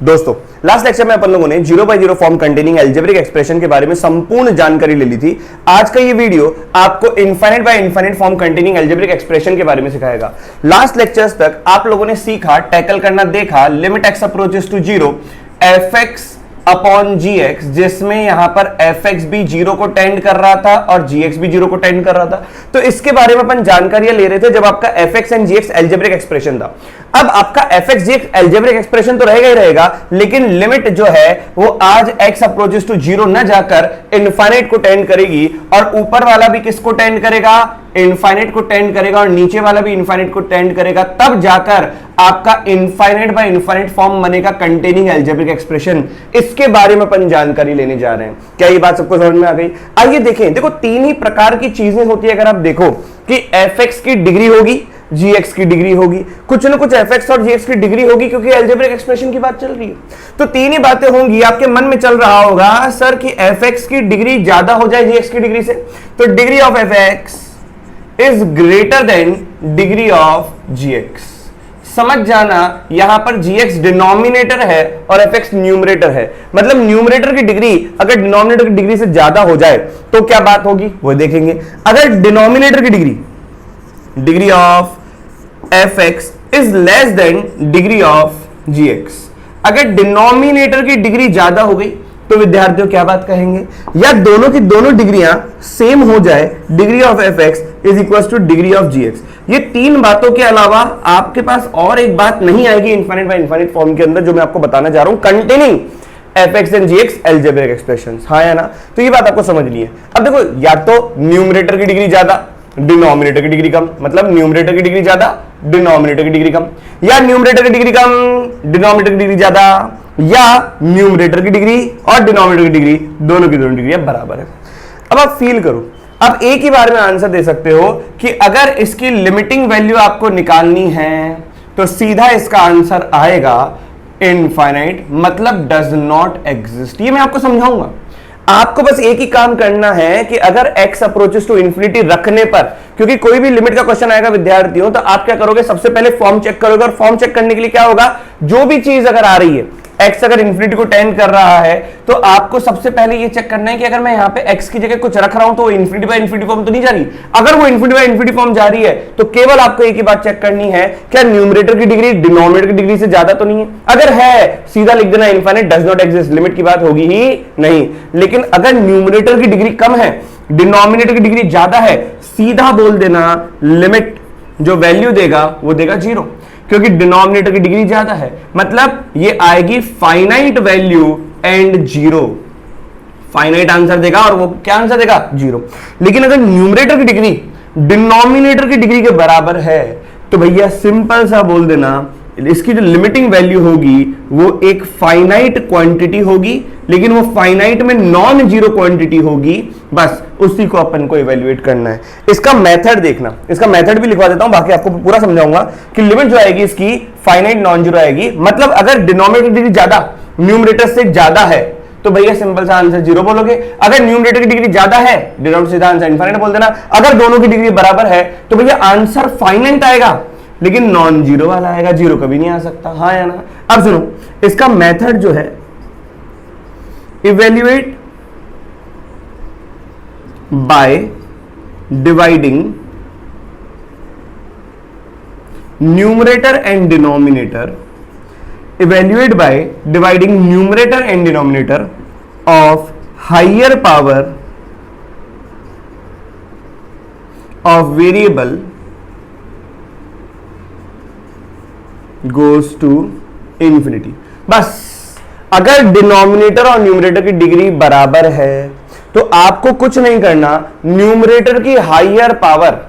दोस्तों last lecture में अपन लोगों ने 0/0 फॉर्म कंटेनिंग अलजेब्रिक एक्सप्रेशन के बारे में संपूर्ण जानकारी ले ली थी। आज का ये वीडियो आपको infinite by infinite form containing algebraic expression के बारे में सिखाएगा। लास्ट लेक्चर्स तक आप लोगों ने सीखा, टैकल करना देखा, limit x approaches to 0 fx upon gx, जिसमें यहां पर fx भी 0 को टेंड कर रहा था और gx भी 0 को टेंड कर रहा था। तो इसके बारे में अपन जानकारियां ले रहे थे जब आपका fx and gx algebraic expression था। अब आपका fx gx अलजेब्रिक एक्सप्रेशन तो रहेगा ही रहेगा, लेकिन लिमिट जो है वो आज x अप्रोचेस टू 0 न जाकर इनफाइनाइट को टेंड करेगी, और ऊपर वाला भी किसको टेंड करेगा? इनफाइनाइट को टेंड करेगा, और नीचे वाला भी इनफाइनाइट को टेंड करेगा। तब जाकर आपका इनफाइनाइट बाय इनफाइनाइट फॉर्म बनेगा कंटेनिंग अलजेब्रिक एक्सप्रेशन। इसके बारे में अपन जानकारी लेने जा रहे हैं। क्या ये बात सबको समझ में आ गई? आइए देखें। देखो, तीन ही प्रकार की चीजें होती है। अगर आप देखो कि fx की डिग्री होगी, gx की डिग्री होगी, कुछ ना कुछ fx और gx की डिग्री होगी, क्योंकि अलजेब्रिक एक्सप्रेशन की बात चल रही है। तो तीन ही बातें होंगी। आपके मन में चल रहा होगा सर कि fx की डिग्री ज्यादा हो जाए gx की डिग्री से, तो degree of fx is greater than degree of gx। समझ जाना, यहां पर gx डिनोमिनेटर है और fx न्यूमरेटर है। मतलब न्यूमरेटर की डिग्री अगर डिनोमिनेटर की डिग्री से ज्यादा हो जाए तो क्या बात होगी वो देखेंगे। अगर डिनोमिनेटर की degree of fx is less than degree of gx, अगर डिनोमिनेटर की डिग्री ज्यादा हो गई तो विद्यार्थियों क्या बात कहेंगे? या दोनों की दोनों डिग्रियां सेम हो जाए, degree of fx is equal two degree of gx। ये तीन बातों के अलावा आपके पास और एक बात नहीं आएगी इनफाइनाइट बाय इनफाइनाइट फॉर्म के अंदर, जो मैं आपको बताना जा रहा हूं, containing fx and gx algebraic expressions. हाँ या ना? तो ये बात आपको समझ ली है। अब देखो, या तो न्यूमरेटर की डिग्री ज्यादा, डिनोमिनेटर की डिग्री कम, मतलब न्यूमरेटर की डिग्री ज्यादा, डिनोमिनेटर की डिग्री कम, या न्यूमरेटर की डिग्री कम, डिनोमिनेटर की डिग्री ज्यादा, या न्यूमरेटर की डिग्री और डिनोमिनेटर की डिग्री दोनों की दोनों डिग्री बराबर है। अब आप फील करो, अब एक ही बार में आंसर दे सकते हो कि अगर इसकी लिमिटिंग वैल्यू आपको निकालनी है तो सीधा इसका आंसर आएगा इनफाइनाइट, मतलब डज नॉट एग्जिस्ट। ये मैं आपको समझाऊंगा। आपको बस एक ही काम करना है कि अगर x अप्रोचेस टू इंफिनिटी रखने पर, क्योंकि कोई भी लिमिट का क्वेश्चन आएगा विद्यार्थियों, तो आप क्या करोगे? सबसे पहले फॉर्म चेक करोगे, और फॉर्म चेक करने के लिए क्या होगा? जो भी चीज अगर आ रही है, x अगर इंफिनिटी को टेंड कर रहा है, तो आपको सबसे पहले ये चेक करना है कि अगर मैं यहां पे x की जगह कुछ रख रहा हूं तो इंफिनिटी बाय इंफिनिटी फॉर्म तो नहीं जा रही। अगर वो इंफिनिटी बाय इंफिनिटी फॉर्म जा रही है तो केवल आपको एक ही बात चेक करनी है, क्या न्यूमरेटर की डिग्री डिनोमिनेटर की डिग्री से ज्यादा तो नहीं है? अगर है, सीधा लिख देना infinite does not exist, limit की बात होगी ही नहीं। लेकिन अगर न्यूमरेटर की डिग्री कम है, डिनोमिनेटर की डिग्री ज्यादा है, सीधा बोल देना लिमिट जो वैल्यू देगा वो देगा 0, क्योंकि डिनोमिनेटर की डिग्री ज्यादा है। मतलब ये आएगी finite value and 0, finite answer देगा, और वो क्या आंसर देगा? 0। लेकिन अगर न्यूमरेटर की डिग्री डिनोमिनेटर की डिग्री के बराबर है तो भैया सिंपल सा बोल देना, इसकी जो लिमिटिंग वैल्यू होगी वो एक फाइनाइट क्वांटिटी होगी, लेकिन वो फाइनाइट में नॉन जीरो क्वांटिटी होगी। बस उसी को अपन को इवैल्यूएट करना है। इसका मेथड देखना, इसका मेथड भी लिखवा देता हूं, बाकी आपको पूरा समझाऊंगा कि लिमिट जो आएगी इसकी फाइनाइट नॉन जीरो आएगी। मतलब अगर डिनोमिनेटर डिग्री ज्यादा न्यूमरेटर से ज्यादा है तो भैया सिंपल सा आंसर 0 बोलोगे। अगर न्यूमरेटर की डिग्री ज्यादा है, डिनोमिनेटर सीधा आंसर इनफाइनाइट बोल देना। अगर दोनों की डिग्री बराबर है तो भैया आंसर फाइनाइट आएगा, लेकिन नॉन जीरो वाला आएगा, 0 कभी नहीं आ सकता। हाँ या ना? अब सुनो, इसका मेथड जो है, evaluate by dividing numerator and denominator, evaluate by dividing numerator and denominator of higher power of variable goes to infinity। बस अगर डिनोमिनेटर और न्यूमरेटर की डिग्री बराबर है तो आपको कुछ नहीं करना, न्यूमरेटर की हाइयर पावर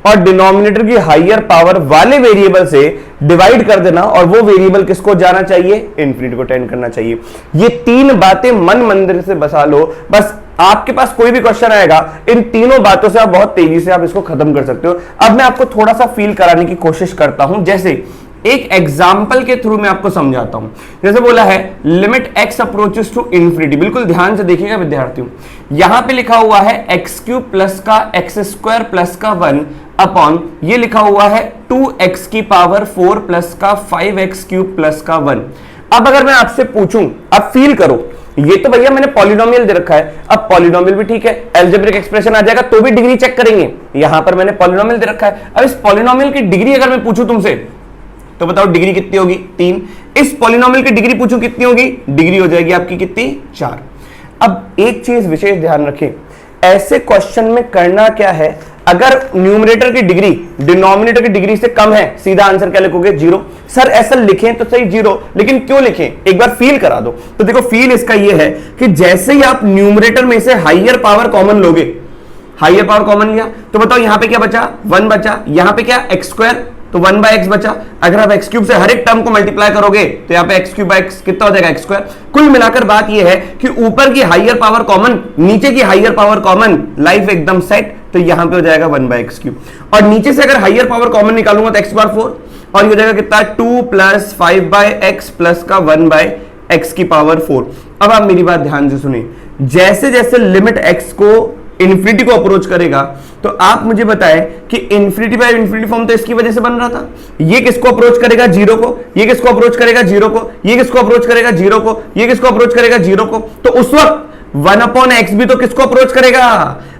और डिनोमिनेटर की हाइयर पावर वाले वेरिएबल से डिवाइड कर देना, और वो वेरिएबल किसको जाना चाहिए? इनफिनिटी को टेंड करना चाहिए। ये तीन बातें मन मंदिर से बसा लो। बस आपके पास कोई भी क्वेश्चन आएगा, इन तीनों बातों से आप बहुत तेजी से आप इसको खत्म कर सकते हो। अब मैं आपको थोड़ा सा फील कराने की कोशिश करता हूं, जैसे एक एग्जाम्पल के थ्रू मैं आपको समझाता हूं। जैसे बोला है limit x approaches to infinity, बिल्कुल ध्यान से देखिएगा विद्यार्थियों, यहां पे लिखा हुआ है एक्स क्यूब प्लस का एक्स स्क्वायर प्लस का 1 अपॉन ये लिखा हुआ है 2x की पावर 4 प्लस का 5x क्यूब प्लस का 1। अब अगर मैं आपसे पूछूं, अब फील करो, ये तो भैया मैंने पॉलिनोमियल दे रखा है, अब पॉलिनोमियल भी ठीक है, एल्जेब्रिक एक्सप्रेशन आ जाएगा तो भी डिग्री चेक करेंगे। यहां पर मैंने पॉलिनोमियल दे रखा है, अब इस पॉलिनोमियल की डिग्री अगर मैं पूछूं तुमसे तो बताओ डिग्री कितनी होगी? 3। इस पॉलिनोमियल की डिग्री पूछूं कितनी होगी? डिग्री हो जाएगी आपकी कितनी? 4। अब एक चीज विशेष ध्यान रखें, ऐसे क्वेश्चन में करना क्या है, अगर न्यूमरेटर की डिग्री डिनोमिनेटर की डिग्री से कम है, सीधा आंसर क्या लिखोगे? 0। सर ऐसा लिखें तो सही 0, लेकिन क्यों लिखें? एक बार फील करा दो। तो देखो फील इसका ये है कि जैसे ही आप न्यूमरेटर में से हाइयर पावर कॉमन लोगे, हाइयर पावर कॉमन लिया तो बताओ यहां पे क्या बचा? 1 बचा, यहां पे क्या? x स्क्वायर, तो 1/x बचा। अगर आप x क्यूब से हर एक टर्म को मल्टीप्लाई करोगे तो यहाँ पे x क्यूब बाय x कितना हो जाएगा? x square. कुल मिलाकर बात यह है कि ऊपर की हाइयर पावर कॉमन, नीचे की हाइयर पावर कॉमन, लाइफ एकदम सेट, तो यहां पे हो जाएगा 1/x क्यूब। और नीचे से अगर हाइयर पावर कॉमन निकालूंगा तो x बार 4, और ये हो जाएगा कितना? 2 + 5/x प्लस का 1/x की पावर 4। अब आप मेरी बात ध्यान से सुनिए, जैसे जैसे लिमिट x को इन्फिनिटी को अप्रोच करेगा तो आप मुझे बताएं कि इन्फिनिटी बाय इन्फिनिटी फॉर्म तो इसकी वजह से बन रहा था। ये किसको अप्रोच करेगा? 0 को। ये किसको अप्रोच करेगा? 0 को। ये किसको अप्रोच करेगा? 0 को। ये किसको अप्रोच करेगा? 0 को। तो उस वक्त 1/x भी तो किसको अप्रोच करेगा?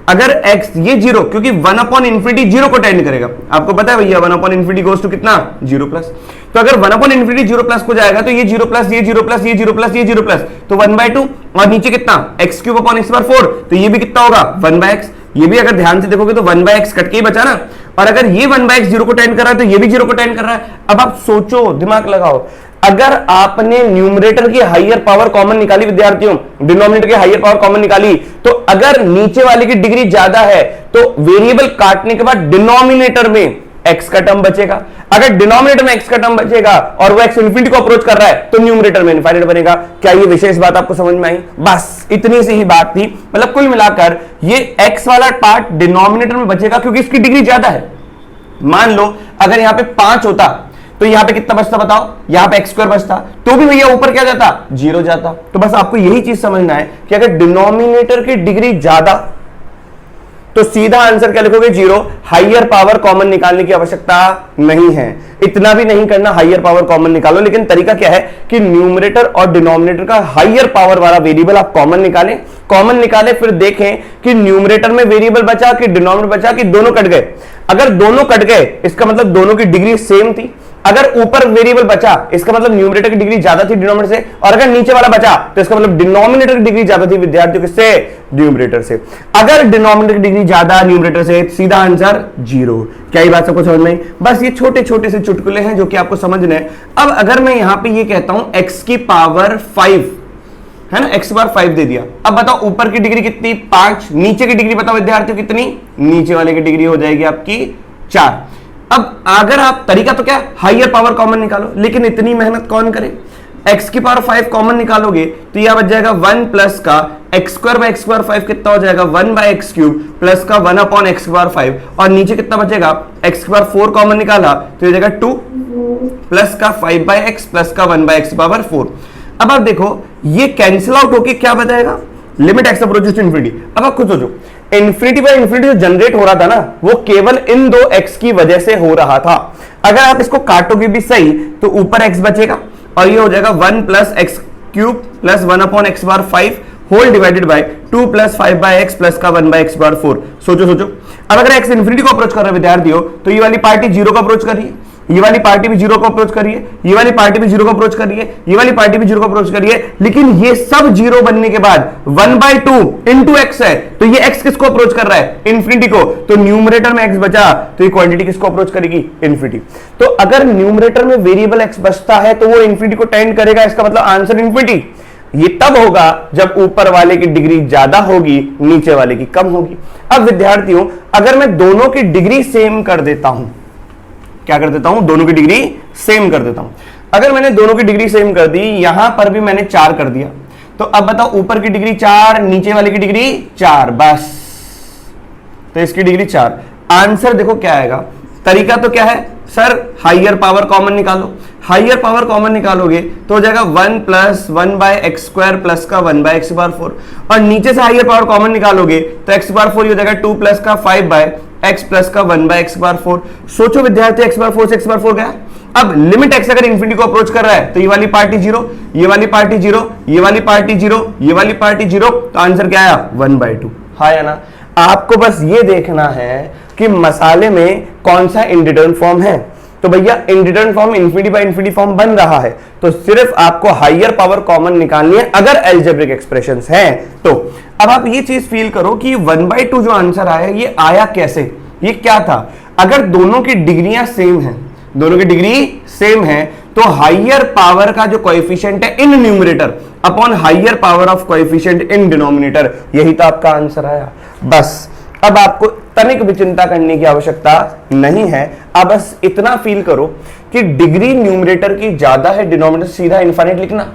अगर x ये 0, क्योंकि 1/infinity 0 को टेंड करेगा। आपको पता है भैया 1/infinity गोज टू कितना? 0+। तो अगर 1/infinity 0+ को जाएगा तो ये 0+, ये 0+, ये 0+, ये 0+, तो 1/2, और नीचे कितना? x³/4, तो ये भी कितना होगा? 1/x। ये भी अगर ध्यान से देखोगे तो 1/x कट के ही बचा ना, और अगर ये 1/x 0 को टेंड कर रहा है तो ये भी 0 को टेंड कर रहा है। अब आप सोचो, दिमाग लगाओ, अगर आपने न्यूमरेटर की हाइयर पावर कॉमन निकाली विद्यार्थियों, डिनोमिनेटर की हाइयर पावर कॉमन निकाली, तो अगर नीचे वाले की डिग्री ज्यादा है तो वेरिएबल काटने के बाद डिनोमिनेटर में x का टर्म बचेगा। अगर डिनोमिनेटर में x का टर्म बचेगा और वो x इन्फिनिटी को अप्रोच कर रहा है तो न्यूमरेटर में इनफाइनाइट बनेगा। क्या ये विशेष बात आपको समझ में आई? बस इतनी सी ही बात थी। मतलब कुल मिलाकर ये x वाला पार्ट डिनोमिनेटर में बचेगा क्योंकि इसकी डिग्री ज्यादा है। मान लो अगर यहां पे 5 होता तो यहां पे कितना बचता बताओ? यहां पे x² बचता, तो भी भैया ऊपर क्या जाता? 0 जाता। तो बस आपको यही चीज समझना है कि अगर डिनोमिनेटर की डिग्री ज्यादा तो सीधा आंसर क्या लिखोगे? 0। हाइयर पावर कॉमन निकालने की आवश्यकता नहीं है, इतना भी नहीं करना, हाइयर पावर कॉमन निकालो। लेकिन तरीका क्या है कि न्यूमरेटर और डिनोमिनेटर का हाइयर पावर वाला वेरिएबल आप कॉमन निकालें, फिर देखें कि न्यूमरेटर में वेरिएबल बचा कि डिनोमिनेटर बचा कि दोनों कट गए। अगर दोनों कट गए इसका मतलब दोनों की डिग्री सेम थी। अगर ऊपर वेरिएबल बचा इसका मतलब न्यूमरेटर की डिग्री ज्यादा थी डिनोमिनेटर से, और अगर नीचे वाला बचा तो इसका मतलब डिनोमिनेटर की डिग्री ज्यादा थी विद्यार्थियों किससे? न्यूमरेटर से। अगर डिनोमिनेटर की डिग्री ज्यादा न्यूमरेटर से, सीधा आंसर 0। क्या ये बात सबको समझ में आई? बस ये छोटे छोटे से चुटकुले हैं जो कि आपको समझने हैं। अब अगर मैं यहां पे ये कहता हूं x की पावर 5 है ना, x बार 5 दे दिया। अब बताओ ऊपर की डिग्री कितनी? 5। नीचे की डिग्री बताओ विद्यार्थियों कितनी? नीचे वाले की डिग्री हो जाएगी आपकी 4। अब अगर आप तरीका तो क्या, हाइयर पावर कॉमन निकालो, लेकिन इतनी मेहनत कौन करे? x की पावर 5 कॉमन निकालोगे तो यह बच जाएगा 1 प्लस का x² कितना हो जाएगा? 1/x³ प्लस का 1/x², और नीचे कितना बचेगा? x² 4 कॉमन निकाला तो ये जाएगा 2 प्लस का 5/x प्लस का 1/x²। अब आप देखो ये कैंसिल आउट होके क्या बताएगा? Limit x approaches to infinity. अब आप खुद सोचो, इन्फिनिटी बाय इन्फिनिटी जो जनरेट हो रहा था ना, वो केवल इन दो x की वजह से हो रहा था। अगर आप इसको काटोगे भी सही तो ऊपर x बचेगा और ये हो जाएगा 1 plus x³ plus 1/x², whole divided by 2 plus 5/x plus का 1/x²। सोचो अब अगर x इन्फिनिटी को अप्रोच कर रहा है विद्यार्थियों तो ये वाली पार्टी 0 को अप्रोच कर रही है, ये वाली पार्टी भी 0 को अप्रोच कर रही है, ये वाली पार्टी भी 0 को अप्रोच कर रही है, ये वाली पार्टी भी 0 को अप्रोच कर रही है, लेकिन ये सब 0 बनने के बाद 1/2 इंटू x है, तो ये x किसको अप्रोच कर रहा है? इन्फिनिटी को। तो न्यूमरेटर में x बचा तो ये क्वांटिटी किसको अप्रोच करेगी? इन्फिनिटी। तो अगर न्यूमरेटर में वेरिएबल x बचता है तो वो इन्फिनिटी को टेंड करेगा, इसका मतलब आंसर इन्फिनिटी। ये तब होगा जब ऊपर वाले की डिग्री ज्यादा होगी, नीचे वाले की कम होगी। अब विद्यार्थियों अगर मैं दोनों की डिग्री सेम कर देता हूं, क्या कर देता हूं? दोनों की डिग्री सेम कर देता हूं। अगर मैंने दोनों की डिग्री सेम कर दी, यहां पर भी मैंने 4 कर दिया, तो अब बताओ ऊपर की डिग्री 4, नीचे वाले की डिग्री 4, बस तो इसकी डिग्री 4। आंसर देखो क्या आएगा? तरीका तो क्या है सर? हाइयर पावर कॉमन निकालो। हाइयर पावर कॉमन निकालोगे तो हो जाएगा 1 प्लस 1/x² प्लस का 1/x², और नीचे से हाइयर पावर कॉमन निकालोगे तो x² हो जाएगा 2 प्लस का 5/x प्लस का 1/x²। सोचो विद्यार्थी x/4 से x/4 गया, अब लिमिट एक्स अगर इंफिनिटी को अप्रोच कर रहा है तो ये वाली पार्टी जीरो, ये वाली पार्टी जीरो, ये वाली पार्टी जीरो, ये वाली पार्टी जीरो, तो आंसर क्या आया 1/2। हाँ या ना? आपको बस ये देखना है कि मसाले में कौन सा इंडिटरमिनेट फॉर्म है। तो भैया indeterminate form infinity by infinity form बन रहा है, तो सिर्फ आपको हायर पावर कॉमन निकालनी है अगर एल्जेब्रिक एक्सप्रेशंस हैं तो। अब आप ये चीज फील करो कि 1/2 जो आंसर आया ये आया कैसे, ये क्या था? अगर दोनों की डिग्रियां सेम हैं, दोनों की डिग्री सेम है, तो हायर पावर का जो कोएफिशिएंट है in numerator upon higher power of coefficient in denominator, यही तो आपका आंसर आया। बस अब आपको तनिक भी चिंता करने की आवश्यकता नहीं है। अब बस इतना फील करो कि डिग्री न्यूमरेटर की ज्यादा है, डिनोमिनेटर सीधा इनफाइनाइट लिखना।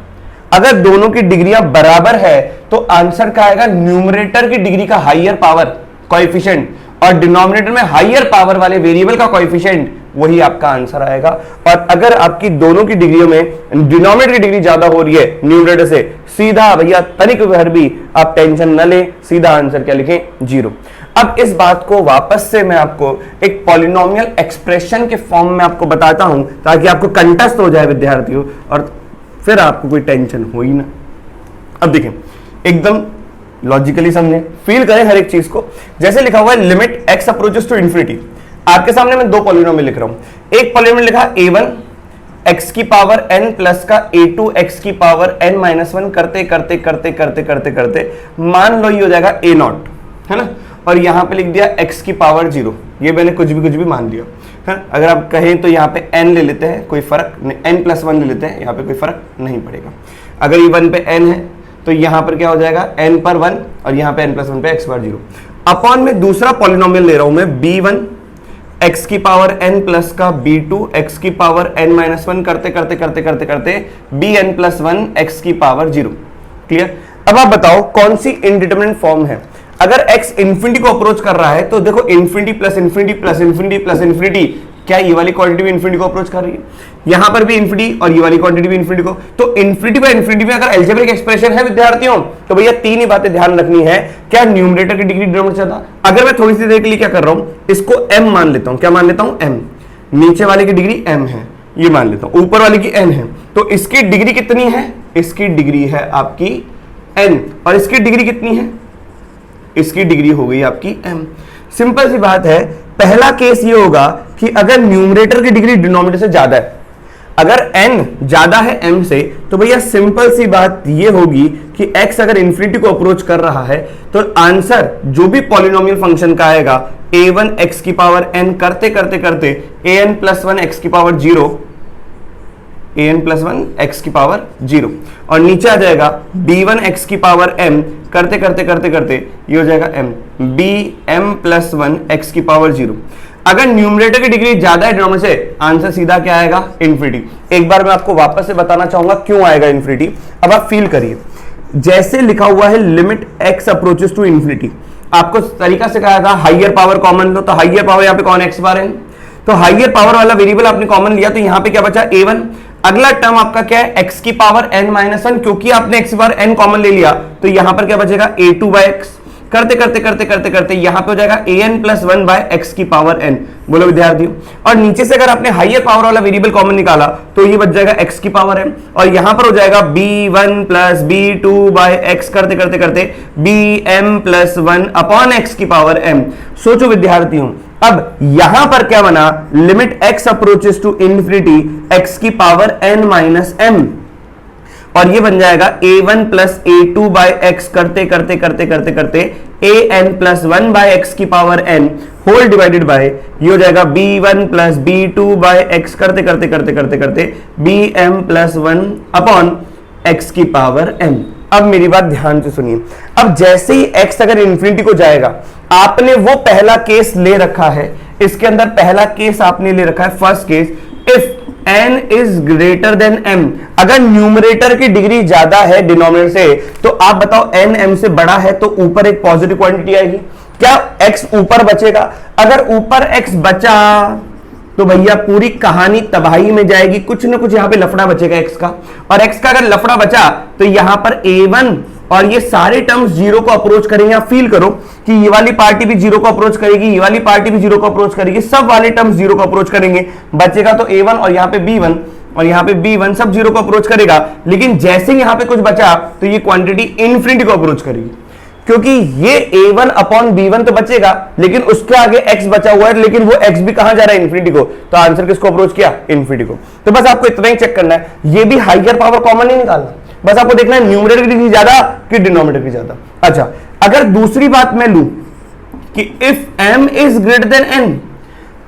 अगर दोनों की डिग्रियां बराबर है तो आंसर क्या आएगा? न्यूमरेटर की डिग्री का हायर पावर कोएफिशिएंट और डिनोमिनेटर में हायर पावर वाले वेरिएबल का कोएफिशिएंट, वही आपका आंसर आएगा। और अगर आपकी दोनों की डिग्रियों में डिनोमिनेटर की डिग्री ज्यादा हो रही है न्यूमरेटर से, सीधा भैया तनिक भर भी आप टेंशन न ले, सीधा आंसर क्या लिखें? 0। अब इस बात को वापस से मैं आपको एक पॉलिनोमियल एक्सप्रेशन के फॉर्म में आपको बताता हूं ताकि आपको कंटस्ट हो जाए विद्यार्थियों, और फिर आपको कोई टेंशन हो ही ना। अब देखें, एकदम लॉजिकली समझें, फील करें हर एक चीज को। जैसे लिखा हुआ है limit x approaches to infinity, आपके सामने मैं दो पॉलिनोमियल लिख रहा हूं। एक पॉलिनोमियल लिखा a1 x की पावर n प्लस का a2 x की पावर n माइनस 1 करते करते करते करते करते करते मान लो ये हो जाएगा a0, है ना, और यहां पे लिख दिया x की पावर 0। ये मैंने कुछ भी मान लिया है। अगर आप कहें तो यहाँ पे n ले लेते हैं, कोई फर्क नहीं, n+1 ले लेते हैं, यहाँ पे कोई फर्क नहीं पड़ेगा। अगर ये 1 पे n है तो यहां पर क्या हो जाएगा n पर 1 और यहां पे n+1 पे x बार 0 अपॉन में दूसरा पॉलिनोमियल ले रहा हूं मैं b1 x की पावर n प्लस का b2 x की पावर n-1 करते करते करते करते करते bn+1 x की पावर 0। क्लियर? अब आप बताओ कौन सी इनडिटरमिनेट फॉर्म है। अगर x इंफिनिटी को अप्रोच कर रहा है तो देखो infinity plus infinity plus infinity plus infinity, क्या ये वाली क्वांटिटी भी इंफिनिटी को अप्रोच कर रही है? यहां पर भी इंफिनिटी और ये वाली क्वांटिटी भी इंफिनिटी को, तो इंफिनिटी बाय इंफिनिटी में अगर अलजेब्रिक एक्सप्रेशन है विद्यार्थियों तो भैया तीन ही बातें ध्यान रखनी है। क्या न्यूमरेटर की डिग्री डिनोमिनेटर से ज्यादा? अगर मैं थोड़ी सी देर के लिए क्या कर रहा हूं, इसको m मान लेता हूं। क्या मान लेता हूं? m। नीचे वाले की डिग्री m है, ये मान लेता हूं, ऊपर वाले की n है, तो इसकी डिग्री कितनी है? इसकी डिग्री है आपकी n, और इसकी डिग्री कितनी है? इसकी डिग्री हो गई आपकी m। सिंपल सी बात है। पहला केस ये होगा कि अगर न्यूमरेटर की डिग्री डिनोमिनेटर से ज्यादा है, अगर n ज्यादा है m से, तो भैया सिंपल सी बात ये होगी कि x अगर इंफिनिटी को अप्रोच कर रहा है तो आंसर जो भी पॉलिनोमियल फंक्शन का आएगा a1 x की पावर n करते करते करते an+1 x की पावर 0, an+1 x की पावर 0, और नीचे आ जाएगा b1 x की पावर m करते करते करते करते ये हो जाएगा m bm+1 x की पावर 0। अगर न्यूमरेटर की डिग्री ज्यादा है डिनोमिनेटर से, आंसर सीधा क्या आएगा? इंफिनिटी। एक बार मैं आपको वापस से बताना चाहूंगा क्यों आएगा इंफिनिटी। अब आप फील करिए, जैसे लिखा हुआ है limit x approaches to infinity, आपको तरीका से कहा था हाइयर पावर कॉमन लो, तो हाइयर पावर यहाँ पे कौन? x बार n, तो हाइयर पावर वाला वेरिएबल आपने कॉमन लिया तो यहाँ पे क्या बचा? a1। अगला टर्म आपका क्या है? x की पावर n-1, क्योंकि आपने x बार n कॉमन ले लिया तो यहां पर क्या बचेगा? a2/x। करते करते करते करते करते यहां पे हो जाएगा an+1/x की पावर n। बोलो विद्यार्थियों, और नीचे से अगर आपने हाइयर पावर वाला वेरिएबल कॉमन निकाला तो ये बच जाएगा x की पावर m, और यहां पर हो जाएगा b1 प्लस b2/x करते करते करते bm+1 अपॉन x की पावर m। सोचो विद्यार्थियों, अब यहां पर क्या बना? Limit x approaches to infinity x की पावर n-m, और ये बन जाएगा a1 प्लस a2/x करते करते करते करते करते an+1/x की power n whole divided by ये हो जाएगा b1 प्लस b2/x करते करते करते करते करते bm+1 अपॉन x की पावर n। अब मेरी बात ध्यान से सुनिए, अब जैसे ही x अगर इंफिनिटी को जाएगा, आपने वो पहला केस ले रखा है, इसके अंदर पहला केस आपने ले रखा है, first case, if n is greater than m। अगर न्यूमरेटर की डिग्री ज्यादा है डिनोमिनेटर से, तो आप बताओ n m से बड़ा है तो ऊपर एक पॉजिटिव क्वांटिटी आएगी, क्या x ऊपर बचेगा? अगर ऊपर x बचा तो भैया पूरी कहानी तबाही में जाएगी, कुछ ना कुछ यहां पे लफड़ा बचेगा x का, और x का अगर लफड़ा बचा तो यहां पर a1 और ये सारे टर्म्स जीरो को अप्रोच करेंगे। आप फील करो कि ये वाली पार्टी भी जीरो को अप्रोच करेगी, ये वाली पार्टी भी जीरो को अप्रोच करेगी, सब वाले टर्म्स जीरो को अप्रोच करेंगे। बचेगा तो a1 और यहाँ पे b1 और यहाँ पे b1 सब जीरो को अप्रोच करेगा। लेकिन जैसे ही यहाँ पे कुछ बचा तो ये क्वांटिटी इन्फिनिटी को अप्रोच करेगी, क्योंकि ये a1 अपॉन b1 तो बचेगा, लेकिन उसके आगे x बचा हुआ है, लेकिन वो x भी कहां जा रहा है, इन्फिनिटी को। तो आंसर किसको अप्रोच किया, इन्फिनिटी को। तो बस आपको इतना ही चेक करना है, ये भी हाइयर पावर कॉमन नहीं निकालना, बस आपको देखना है न्यूमरेटर की डिग्री ज्यादा कि डिनोमिनेटर की ज्यादा। अच्छा, अगर दूसरी बात मैं लूं कि if m is greater than n,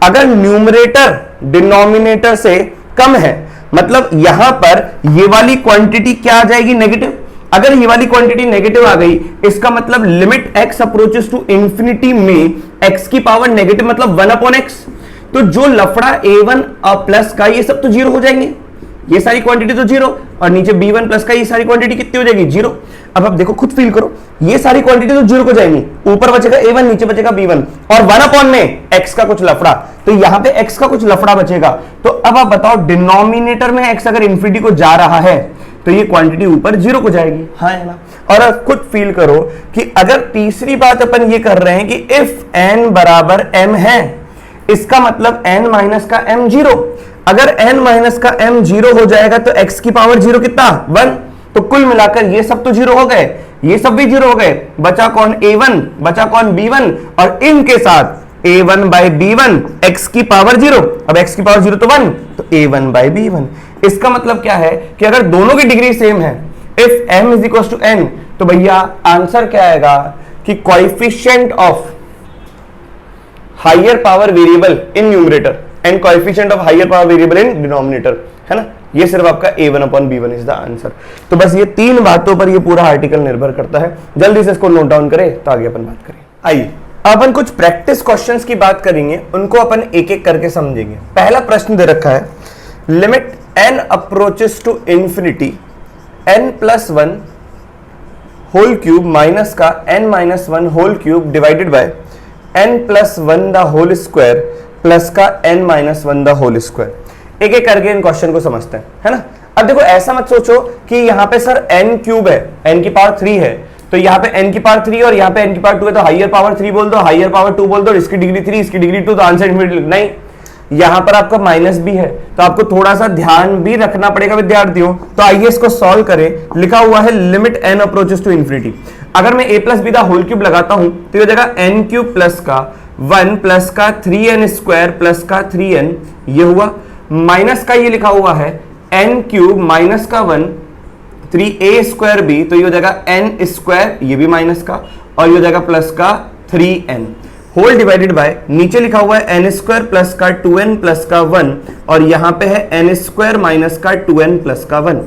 अगर न्यूमरेटर डिनोमिनेटर से कम है, मतलब यहां पर ये वाली क्वांटिटी क्या आ जाएगी, नेगेटिव। अगर ये वाली क्वांटिटी नेगेटिव आ गई, इसका मतलब limit x approaches to infinity में x की पावर नेगेटिव मतलब 1 अपॉन x। तो जो लफड़ा a1 प्लस का ये सब तो जीरो हो जाएंगे, ये सारी क्वांटिटी तो जीरो, और नीचे b1 प्लस का ये सारी क्वांटिटी कितनी हो जाएगी, जीरो। अब आप देखो, खुद फील करो, ये सारी क्वांटिटी तो जीरो को जाएंगी, ऊपर बचेगा a1, नीचे बचेगा b1 और 1 अपॉन में x का कुछ लफड़ा, तो यहां पे x का कुछ लफड़ा बचेगा। तो अब आप बताओ, डिनोमिनेटर में x अगर इंफिनिटी को जा रहा है तो ये क्वांटिटी ऊपर जीरो को जाएगी, हाँ है ना। और अब खुद फील करो कि अगर तीसरी बात अपन ये कर रहे हैं कि इफ n बराबर m है, इसका मतलब n माइनस का m जीरो। अगर n माइनस का m जीरो हो जाएगा तो x की पावर जीरो कितना, 1। तो कुल मिलाकर ये सब तो जीरो हो गए, ये सब भी जीरो हो गए, बचा कौन, a1, बचा कौन, b1, और इनके साथ a1 बाई b1, x की पावर जीरो। अब x की पावर जीरो तो 1, तो a1 बाई b1। इसका मतलब क्या है कि अगर दोनों की डिग्री सेम है, if m is equal to n, तो भैया आंसर क्या आएगा कि coefficient of higher power variable in numerator and coefficient of higher power variable in denominator, है ना। ये सिर्फ आपका a1 upon b1 is the answer. तो बस ये तीन बातों पर ये पूरा आर्टिकल निर्भर करता है। जल्दी से इसको नोट डाउन करें तो आगे अपन बात करें। आइए अपन कुछ प्रैक्टिस क्वेश्चंस की बात करेंगे, उनको अपन एक एक करके समझेंगे। पहला प्रश्न दे रखा है, limit n approaches to infinity n plus 1 whole cube minus का n minus 1 whole cube divided by n plus 1 the whole square plus का n minus 1 the whole square. एक एक करके इन क्वेश्चन को समझते हैं, है ना। अब देखो, ऐसा मत सोचो कि यहाँ पे सर n क्यूब है, n की पावर 3 है, तो यहाँ पे n की पावर 3 और यहाँ पे n की पावर 2 है, तो हाइयर पावर 3 बोल दो, हाइयर पावर 2 बोल दो, इसकी डिग्री 3, इसकी डिग्री 2, तो आंसर इनफिनिटी। नहीं, यहां पर आपका माइनस भी है, तो आपको थोड़ा सा ध्यान भी रखना पड़ेगा विद्यार्थियों। तो आइए इसको सॉल्व करें। लिखा हुआ है limit n approaches to infinity. अगर मैं a plus B the whole cube लगाता हूं तो ये हो जाएगा n क्यूब प्लस का 1 प्लस का 3n स्क्वायर प्लस का 3n, ये हुआ। माइनस का ये लिखा हुआ है n क्यूब माइनस का 1 3a स्क्वायर b, तो ये हो जाएगा n स्क्वायर, ये भी माइनस का, और ये हो जाएगा प्लस का 3n होल डिवाइडेड बाय, नीचे लिखा हुआ है n स्क्वायर प्लस का 2n प्लस का 1, और यहां पे है n स्क्वायर माइनस का 2n प्लस का 1।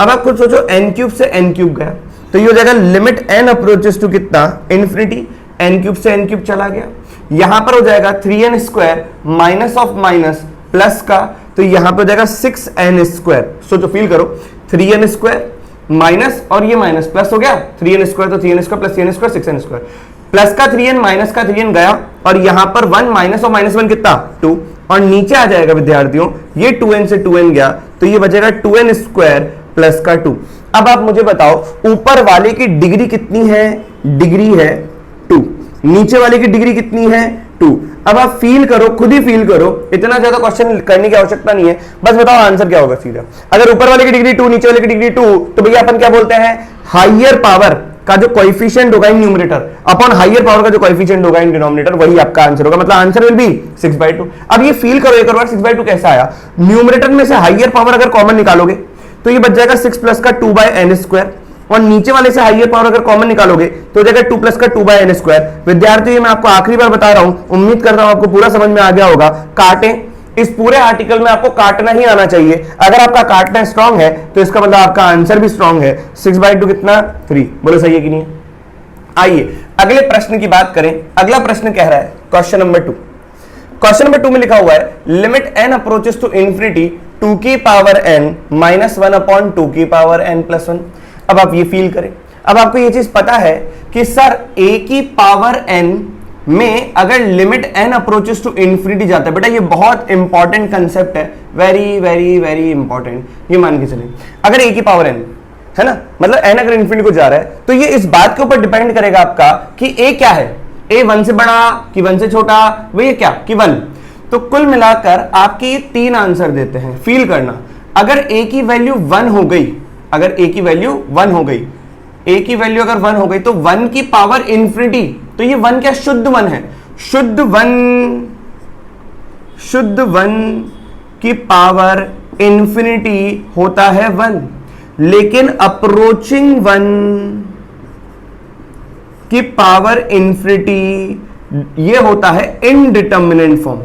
अब आप खुद सोचो, n क्यूब से n क्यूब गया, तो ये हो जाएगा लिमिट n अप्रोचेस टू कितना, इन्फिनिटी। n क्यूब से n क्यूब चला गया, यहां पर हो जाएगा 3n square minus of minus plus का, तो यहां पर हो जाएगा 6n स्क्वायर। सोचो, फील करो, 3n स्क्वायर माइनस और ये माइनस प्लस हो गया, 3n स्क्वायर तो 3n square plus 3n square 6n square, plus का 3n माइनस का 3n गया, और यहां पर 1 माइनस और माइनस 1 कितना, 2, और नीचे आ जाएगा विद्यार्थियों, ये 2n से 2n गया, तो ये बचेगा 2n स्क्वायर प्लस का 2। अब आप मुझे बताओ, ऊपर वाले की डिग्री कितनी है, डिग्री है 2, नीचे वाले की डिग्री कितनी है, 2। अब आप फील करो, खुद ही फील करो, इतना ज्यादा क्वेश्चन करने की आवश्यकता नहीं है, बस बताओ आंसर क्या होगा सीधा। अगर ऊपर वाले की डिग्री 2, नीचे वाले की डिग्री 2, तो भैया अपन क्या बोलते हैं, हाइयर पावर का जो कोएफिशिएंट होगा इन न्यूमरेटर अपॉन हाइयर पावर का जो कोएफिशिएंट होगा इन डिनोमिनेटर, वही आपका आंसर होगा। मतलब आंसर विल बी 6/2। अब ये फील करो एक बार, 6/2 कैसा आया, न्यूमरेटर में से हाइयर पावर अगर कॉमन निकालोगे तो ये बच जाएगा 6 प्लस का 2/n स्क्वायर, और नीचे वाले से हाइयर पावर अगर कॉमन निकालोगे तो हो जाएगा 2 प्लस का 2/n स्क्वायर। विद्यार्थी, मैं आपको आखिरी बार बता रहा हूं, उम्मीद करता हूं आपको पूरा समझ में आ गया होगा। काटें, इस पूरे आर्टिकल में आपको काटना ही आना चाहिए। अगर आपका काटना स्ट्रांग है तो इसका मतलब आपका आंसर भी स्ट्रांग है। 6/2 कितना, 3। बोलो सही है कि नहीं। आइए अगले प्रश्न की बात करें। अगला प्रश्न कह रहा है, क्वेश्चन नंबर 2। क्वेश्चन नंबर 2 में लिखा हुआ है, limit n approaches to infinity 2 की पावर n माइनस 1 अपॉन 2 की पावर n प्लस 1। अब आप ये फील करें, अब आपको ये चीज पता है कि सर a की पावर n में अगर limit n approaches to infinity जाता है, बेटा ये बहुत इंपॉर्टेंट कंसेप्ट है, वेरी वेरी वेरी इंपॉर्टेंट। ये मान के चले, अगर a की पावर n है ना, मतलब n अगर इन्फिनिटी को जा रहा है तो ये इस बात के ऊपर डिपेंड करेगा आपका कि a क्या है, a 1 से बड़ा कि 1 से छोटा, वही क्या कि 1। तो कुल मिलाकर आपके ये 3 आंसर देते हैं। फील करना, अगर a की वैल्यू 1 हो गई, अगर a की वैल्यू 1 हो गई, a की वैल्यू अगर 1 हो गई तो 1 की पावर इंफिनिटी, तो ये 1 क्या शुद्ध 1 है, शुद्ध 1 की पावर इंफिनिटी होता है 1, लेकिन अप्रोचिंग 1 की पावर इंफिनिटी ये होता है इनडिटर्मिनेंट फॉर्म।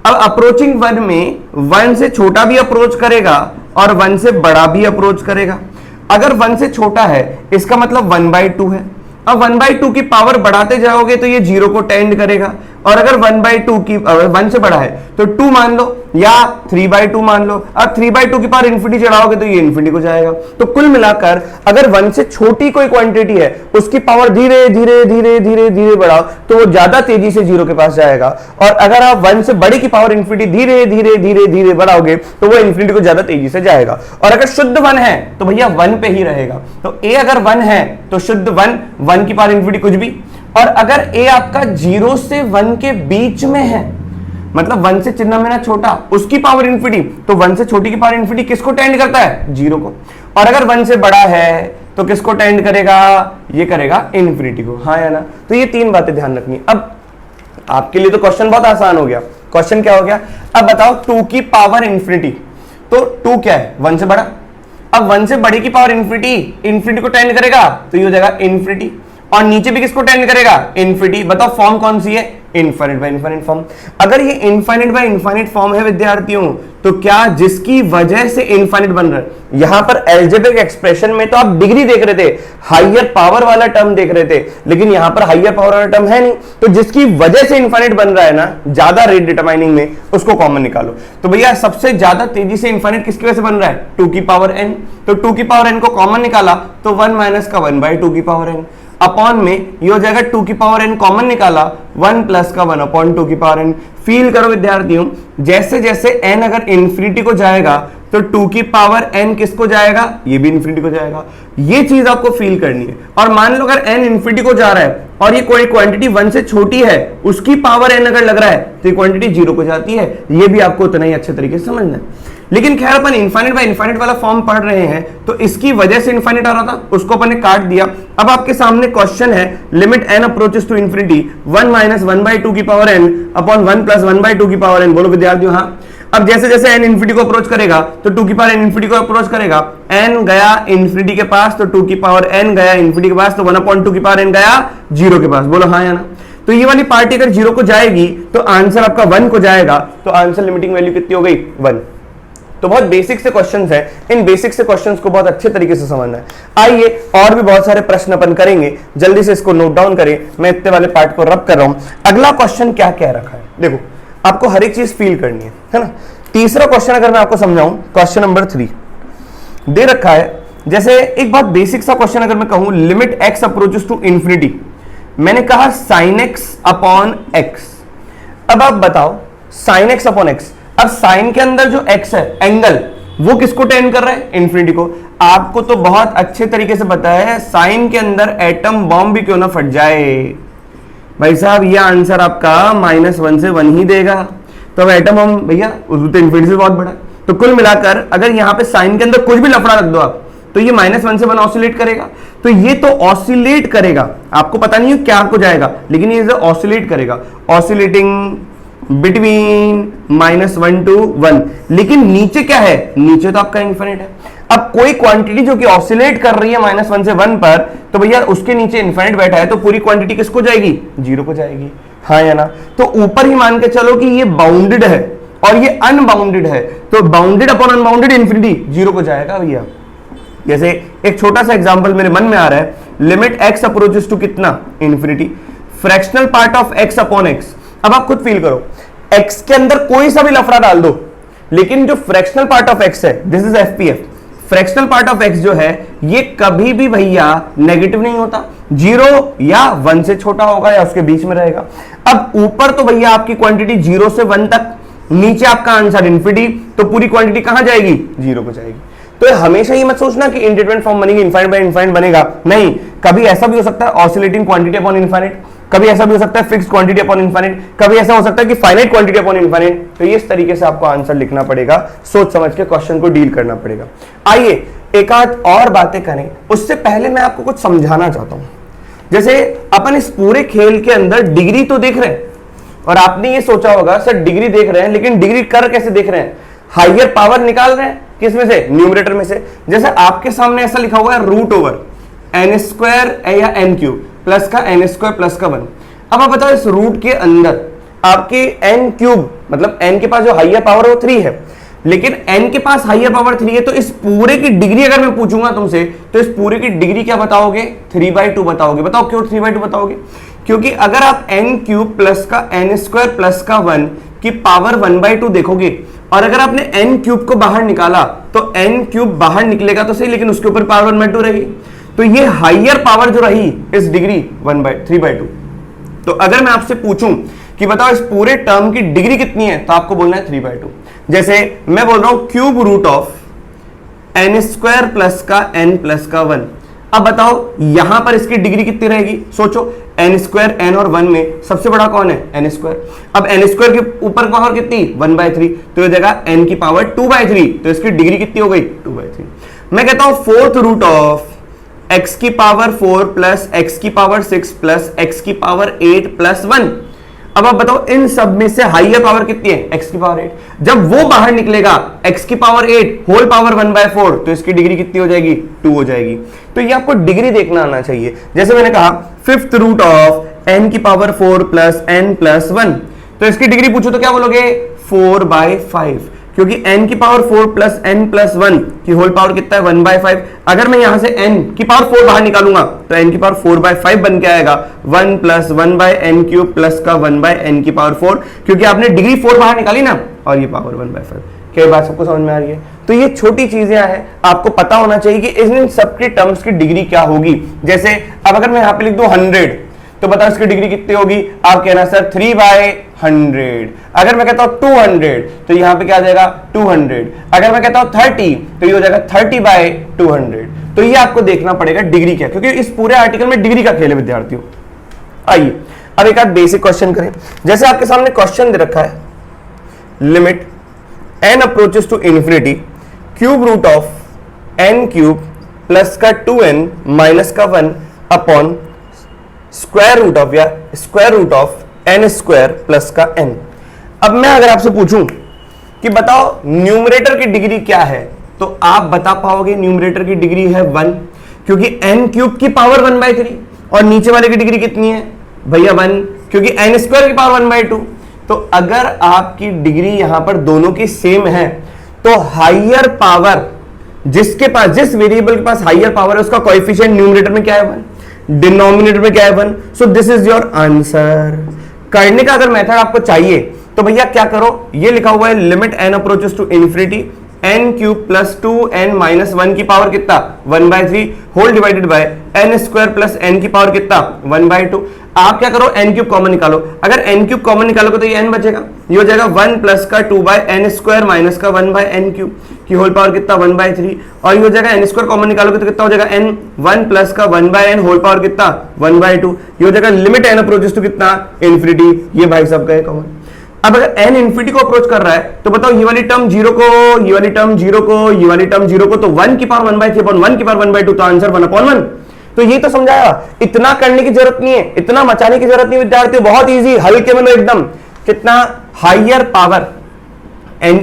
अब अप्रोचिंग 1 में 1 से छोटा भी अप्रोच करेगा और 1 से बड़ा भी अप्रोच करेगा। अगर 1 से छोटा है इसका मतलब 1/2 है। अब 1/2 की पावर बढ़ाते जाओगे तो ये 0 को टेंड करेगा, और अगर 1/2 की 1 से बड़ा है तो 2 मान लो या 3/2 मान लो। अब 3/2 की पावर इंफिनिटी चढ़ाओगे तो ये इंफिनिटी को जाएगा। तो कुल मिलाकर अगर 1 से छोटी कोई क्वांटिटी है उसकी पावर धीरे धीरे धीरे धीरे धीरे बढ़ाओ तो वो ज्यादा तेजी से 0 के पास जाएगा, और अगर आप 1 से बड़ी की पावर इंफिनिटी धीरे धीरे धीरे धीरे बढ़ाओगे तो वो इंफिनिटी को ज्यादा तेजी से जाएगा। और अगर शुद्ध 1 है तो भैया 1 पे ही रहेगा। तो a अगर 1 है तो शुद्ध 1 की पावर इंफिनिटी कुछ भी, और अगर a आपका 0 से 1 के बीच में है, मतलब 1 से चिन्ह में ना छोटा, उसकी पावर इंफिनिटी, तो 1 से छोटी की पावर इंफिनिटी किसको टेंड करता है, 0 को। और अगर 1 से बड़ा है तो किसको टेंड करेगा, ये करेगा इंफिनिटी को। हाँ या ना। तो ये 3 बातें ध्यान रखनी। अब आपके लिए तो क्वेश्चन बहुत आसान हो गया। क्वेश्चन क्या हो गया, अब बताओ 2 की पावर इंफिनिटी, तो 2 क्या है, 1 से बड़ा। अब 1 से बड़ी की पावर इंफिनिटी को टेंड करेगा तो ये हो जाएगा इंफिनिटी, और नीचे भी किसको टेंड करेगा, इंफिनिटी। बताओ फॉर्म कौन सी है, इनफाइनाइट बाय इनफाइनाइट फॉर्म। अगर ये इनफाइनाइट बाय इनफाइनाइट फॉर्म है विद्यार्थियों, तो क्या जिसकी वजह से इनफाइनाइट बन रहा है, यहां पर अलजेब्रिक एक्सप्रेशन में तो आप डिग्री देख रहे थे, हायर पावर वाला टर्म देख रहे थे, लेकिन यहां पर हायर पावर वाला टर्म है नहीं, तो जिसकी वजह से इनफाइनाइट बन रहा है ना ज्यादा रेट डिटरमाइनिंग में, उसको कॉमन निकालो। तो भैया सबसे ज्यादा तेजी से इनफाइनाइट किसकी वजह से बन रहा है, 2 की पावर n। तो 2 की पावर n को कॉमन निकाला तो 1 माइनस का 1/2 की पावर n अपॉन में ये हो जाएगा 2 की पावर n कॉमन निकाला 1 प्लस का 1/2 की पावर n। फील करो विद्यार्थियों, जैसे जैसे n अगर इंफिनिटी को जाएगा तो 2 की पावर n किसको जाएगा, ये भी इंफिनिटी को जाएगा। ये चीज आपको फील करनी है। और मान लो अगर n इंफिनिटी को जा रहा है और ये कोई क्वांटिटी 1 से छोटी है, उसकी पावर n अगर लग रहा है तो ये क्वांटिटी 0 को जाती है। ये भी आपको उतना ही अच्छे तरीके से समझना है। लेकिन खैर अपन इनफाइनाइट बाय इनफाइनाइट वाला फॉर्म पढ़ रहे हैं, तो इसकी वजह से इनफाइनाइट आ रहा था, उसको अपन ने काट दिया। अब आपके सामने क्वेश्चन है limit n approaches to infinity 1 minus 1/2 की पावर n अपॉन 1 प्लस 1/2 की पावर n। बोलो विद्यार्थियों हाँ। अब जैसे जैसे n इंफिनिटी को अप्रोच करेगा तो 2 की पावर n इंफिनिटी को अप्रोच करेगा, n गया इंफिनिटी के पास तो 2 की पावर n गया इंफिनिटी के पास तो 1/2 की पावर n गया 0 के पास। बोलो हाँ या ना। तो ये वाली पार्टी अगर 0 को जाएगी तो आंसर आपका 1 को जाएगा, तो आंसर लिमिटिंग वैल्यू कितनी हो गई, 1। तो बहुत बेसिक से क्वेश्चंस हैं, इन बेसिक से क्वेश्चंस को बहुत अच्छे तरीके से समझना है। आइए और भी बहुत सारे प्रश्न अपन करेंगे, जल्दी से इसको नोट डाउन करें। मैं इतने वाले पार्ट को रब कर रहा हूं। अगला क्वेश्चन क्या कह रखा है, देखो आपको हर एक चीज फील करनी है ना। तीसरा क्वेश्चन अगर मैं आपको समझाऊं, क्वेश्चन नंबर 3 दे रखा है। जैसे एक बहुत बेसिक सा क्वेश्चन अगर मैं कहूं, limit x approaches to infinity, मैंने कहा sin x अपॉन x। अब आप बताओ sin x अपॉन x, अब साइन के अंदर जो x है एंगल, वो किसको टेंड कर रहा है, इंफिनिटी को। आपको तो बहुत अच्छे तरीके से पता है साइन के अंदर एटम बॉम्ब भी क्यों ना फट जाए भाई साहब, ये आंसर आपका -1 से 1 ही देगा। तो अब एटम बॉम्ब भैया उसको तो इंफिनिटी से बहुत बड़ा है। तो कुल मिलाकर अगर यहाँ पे साइन के अंदर कुछ भी लफड़ा रख दो आप, तो ये -1 से 1 ऑसिलेट करेगा। तो ये तो ऑसिलेट करेगा, आपको पता नहीं है क्या को जाएगा, लेकिन ये ऑसिलेट करेगा, ऑसिलेटिंग बिटवीन -1 to 1। लेकिन नीचे क्या है, नीचे तो आपका इंफिनिट है। अब कोई क्वांटिटी जो कि ऑसिलेट कर रही है -1 से 1 पर, तो भैया उसके नीचे इनफिनिट बैठा है, तो पूरी क्वांटिटी किसको जाएगी, 0 को जाएगी। हाँ या ना। तो ऊपर ही मान के चलो कि ये बाउंडेड है और ये अनबाउंडेड है, तो बाउंडेड अपॉन अनबाउंडेड इंफिनिटी 0 को जाएगा भैया। जैसे एक छोटा सा एग्जांपल मेरे मन में आ रहा है, लिमिट x अप्रोचेस टू कितना, infinity, fractional part of x upon x। अब आप खुद फील करो, x के अंदर कोई सा भी लफड़ा डाल दो, लेकिन जो फ्रैक्शनल पार्ट ऑफ x है, this is FPF, fractional part of x जो है ये कभी भी भैया नेगेटिव नहीं होता, 0 या 1 से छोटा होगा या उसके बीच में रहेगा। अब ऊपर तो भैया आपकी क्वांटिटी 0 से 1 तक, नीचे आपका आंसर इंफिनिटी, तो पूरी क्वांटिटी कहां जाएगी, 0 को जाएगी। तो हमेशा ही मत सोचना कि इंडिटरमिनेट फॉर्म बनेगी, इनफाइनाइट बाय इनफाइनाइट बनेगा, नहीं, कभी ऐसा भी हो सकता है ऑसिलेटिंग क्वांटिटी अपॉन इनफाइनाइट, कभी ऐसा भी हो सकता है फिक्स्ड क्वांटिटी अपॉन इनफाइनाइट, कभी ऐसा हो सकता है कि फाइनाइट क्वांटिटी अपॉन इनफाइनाइट। तो इस तरीके से आपको आंसर लिखना पड़ेगा, सोच समझ के क्वेश्चन को डील करना पड़ेगा। आइए एक आध और बातें करें, उससे पहले मैं आपको कुछ समझाना चाहता हूं। जैसे अपन इस पूरे खेल के अंदर डिग्री तो देख रहे हैं, और आपने ये सोचा होगा सर डिग्री देख रहे हैं, लेकिन डिग्री कर कैसे देख रहे हैं? हाइयर पावर निकाल रहे हैं, किस में से? न्यूमरेटर में से। जैसे आपके सामने ऐसा लिखा हुआ है रूट ओवर एन स्क्वायर या एन क्यूब प्लस का एन स्क्वायर प्लस का 1। अब आप बताओ इस रूट के अंदर आपके एन क्यूब, मतलब एन के पास जो हाइयर पावर है वो 3 है, लेकिन एन के पास हाइयर पावर 3 है, तो इस पूरे की डिग्री अगर मैं पूछूंगा तुमसे, तो इस पूरे की डिग्री क्या बताओगे? 3/2 बताओगे। बताओ क्यों 3/2 बताओगे? क्योंकि अगर आप एन क्यूब प्लस का एन स्क्वायर प्लस का 1 की पावर 1/2 देखोगे, और अगर आपने एन क्यूब को बाहर निकाला तो एन क्यूब बाहर निकलेगा तो सही, लेकिन उसके ऊपर पावर 1/2 रहेगी, तो ये हाइयर पावर जो रही इस डिग्री 3/2। तो अगर मैं आपसे पूछूं कि बताओ इस पूरे टर्म की डिग्री कितनी है, तो आपको बोलना है 3/2। जैसे मैं बोल रहा हूं cube root of n square plus का एन प्लस का 1। अब बताओ यहां पर इसकी डिग्री कितनी रहेगी? सोचो, एन स्क्वायर एन और 1 में सबसे बड़ा कौन है? N square. अब एन स्क्वायर के ऊपर पावर कितनी? 1/3, तो ये जगह एन की पावर 2/3, तो इसकी डिग्री कितनी हो गई? 2/3। मैं कहता हूं फोर्थ रूट ऑफ x की पावर 4 प्लस x की पावर 6 प्लस x की पावर 8 प्लस 1। अब आप बताओ इन सब में से हाइयर पावर कितनी है? x की पावर 8। जब वो बाहर निकलेगा x की पावर 8 होल पावर 1/4, तो इसकी डिग्री कितनी हो जाएगी? 2 हो जाएगी। तो ये आपको डिग्री देखना आना चाहिए। जैसे मैंने कहा फिफ्थ रूट ऑफ n की पावर 4 प्लस n प्लस 1, तो इसकी डिग्री पूछो तो क्या बोलोगे? 4/5, क्योंकि n की पावर 4 प्लस n प्लस 1 की होल पावर कितना है? 1/5। अगर मैं यहां से n की पावर 4 बाहर निकालूंगा तो n की पावर 4/5 बन के आएगा 1 प्लस 1/n क्यूब प्लस का 1/n की पावर 4, क्योंकि आपने डिग्री 4 बाहर निकाली ना, और ये पावर 1/5। क्या बात सबको समझ में आ रही है? तो ये छोटी चीजें हैं, आपको पता होना चाहिए कि इन सबके टर्म्स की डिग्री क्या होगी। जैसे अब अगर मैं यहां पे लिख दूं 100, तो बताओ इसकी डिग्री कितनी होगी? आप कहना सर 3/100। अगर मैं कहता हूं 200, तो यहां पे क्या आ जाएगा? 200। अगर मैं कहता हूं 30, तो ये हो जाएगा 30/200। तो ये आपको देखना पड़ेगा डिग्री क्या, क्योंकि इस पूरे आर्टिकल में डिग्री का खेल है विद्यार्थियों। आइए अब एक आध बेसिक क्वेश्चन करें। जैसे आपके सामने क्वेश्चन दे रखा है, limit n approaches to infinity cube root of n cube plus का 2n माइनस का 1 अपॉन स्क्वायर रूट ऑफ या square root of n square plus का n। अब मैं अगर आपसे पूछूं कि बताओ न्यूमरेटर की डिग्री क्या है, तो आप बता पाओगे न्यूमरेटर की डिग्री है 1, क्योंकि n क्यूब की पावर 1/3, और नीचे वाले की डिग्री कितनी है भैया? 1, क्योंकि n स्क्वायर की पावर 1/2। तो अगर आपकी डिग्री यहां पर दोनों की सेम है, तो हाइयर पावर जिसके पास, जिस वेरिएबल के पास हाइयर पावर है, उसका कोएफिशिएंट न्यूमरेटर में क्या है? 1, डिनोमिनेटर में क्या है? 1। So this is your answer. करने का अगर मेथड आपको चाहिए तो भैया क्या करो, ये लिखा हुआ है limit n approaches to infinity n cube plus 2n minus 1 की पावर कितना? 1/3 whole divided by n square plus n की पावर कितना? 1/2। आप क्या करो, n क्यूब कॉमन निकालो। अगर n क्यूब कॉमन निकालोगे तो ये n बचेगा, ये हो जाएगा 1 प्लस का 2/n स्क्वायर माइनस का 1/n क्यूब की होल पावर कितना? 1/3। और ये हो जाएगा n स्क्वायर कॉमन निकालोगे तो कितना हो जाएगा? n 1 प्लस का 1/n होल पावर कितना? 1/2। ये हो जाएगा लिमिट n अप्रोचेस टू कितना? इन्फिनिटी। ये भाई सब गए कॉमन। अब अगर n इन्फिनिटी को अप्रोच कर रहा है, तो बताओ ये वाली टर्म 0 को, ये वाली टर्म 0 को, ये वाली टर्म 0 को, तो 1 की पावर 1/3 अपॉन 1 की पावर 1/2, तो आंसर 1/1। तो ये तो समझाया, इतना करने की जरूरत नहीं है, इतना मचाने की जरूरत नहीं विद्यार्थियों, बहुत इजी, हल्के में लो एकदम। कितना हाइयर पावर,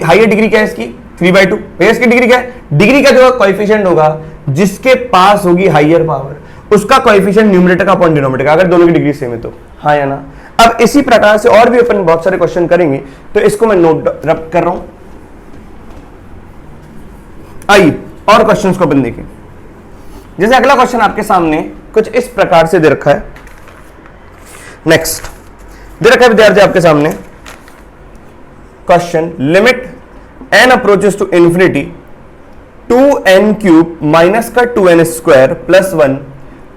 हाइयर डिग्री क्या है इसकी? 3/2। भैया इसकी डिग्री क्या है? डिग्री का जो कोएफिशिएंट होगा, जिसके पास होगी हाइयर पावर, उसका कोएफिशिएंट न्यूमरेटर का अपॉन डिनोमिनेटर का, अगर दोनों की डिग्री सेम है तो। हाँ या ना? अब इसी प्रकार से और भी अपन बहुत सारे क्वेश्चन करेंगे, तो इसको मैं नोट कर रहा हूं। आइए और क्वेश्चंस को अपन देखें। जैसे अगला क्वेश्चन आपके सामने कुछ इस प्रकार से दे रखा है। नेक्स्ट दे रखा है विद्यार्थी आपके सामने question, limit n approaches to infinity 2n cube minus का 2n स्क्वायर प्लस 1,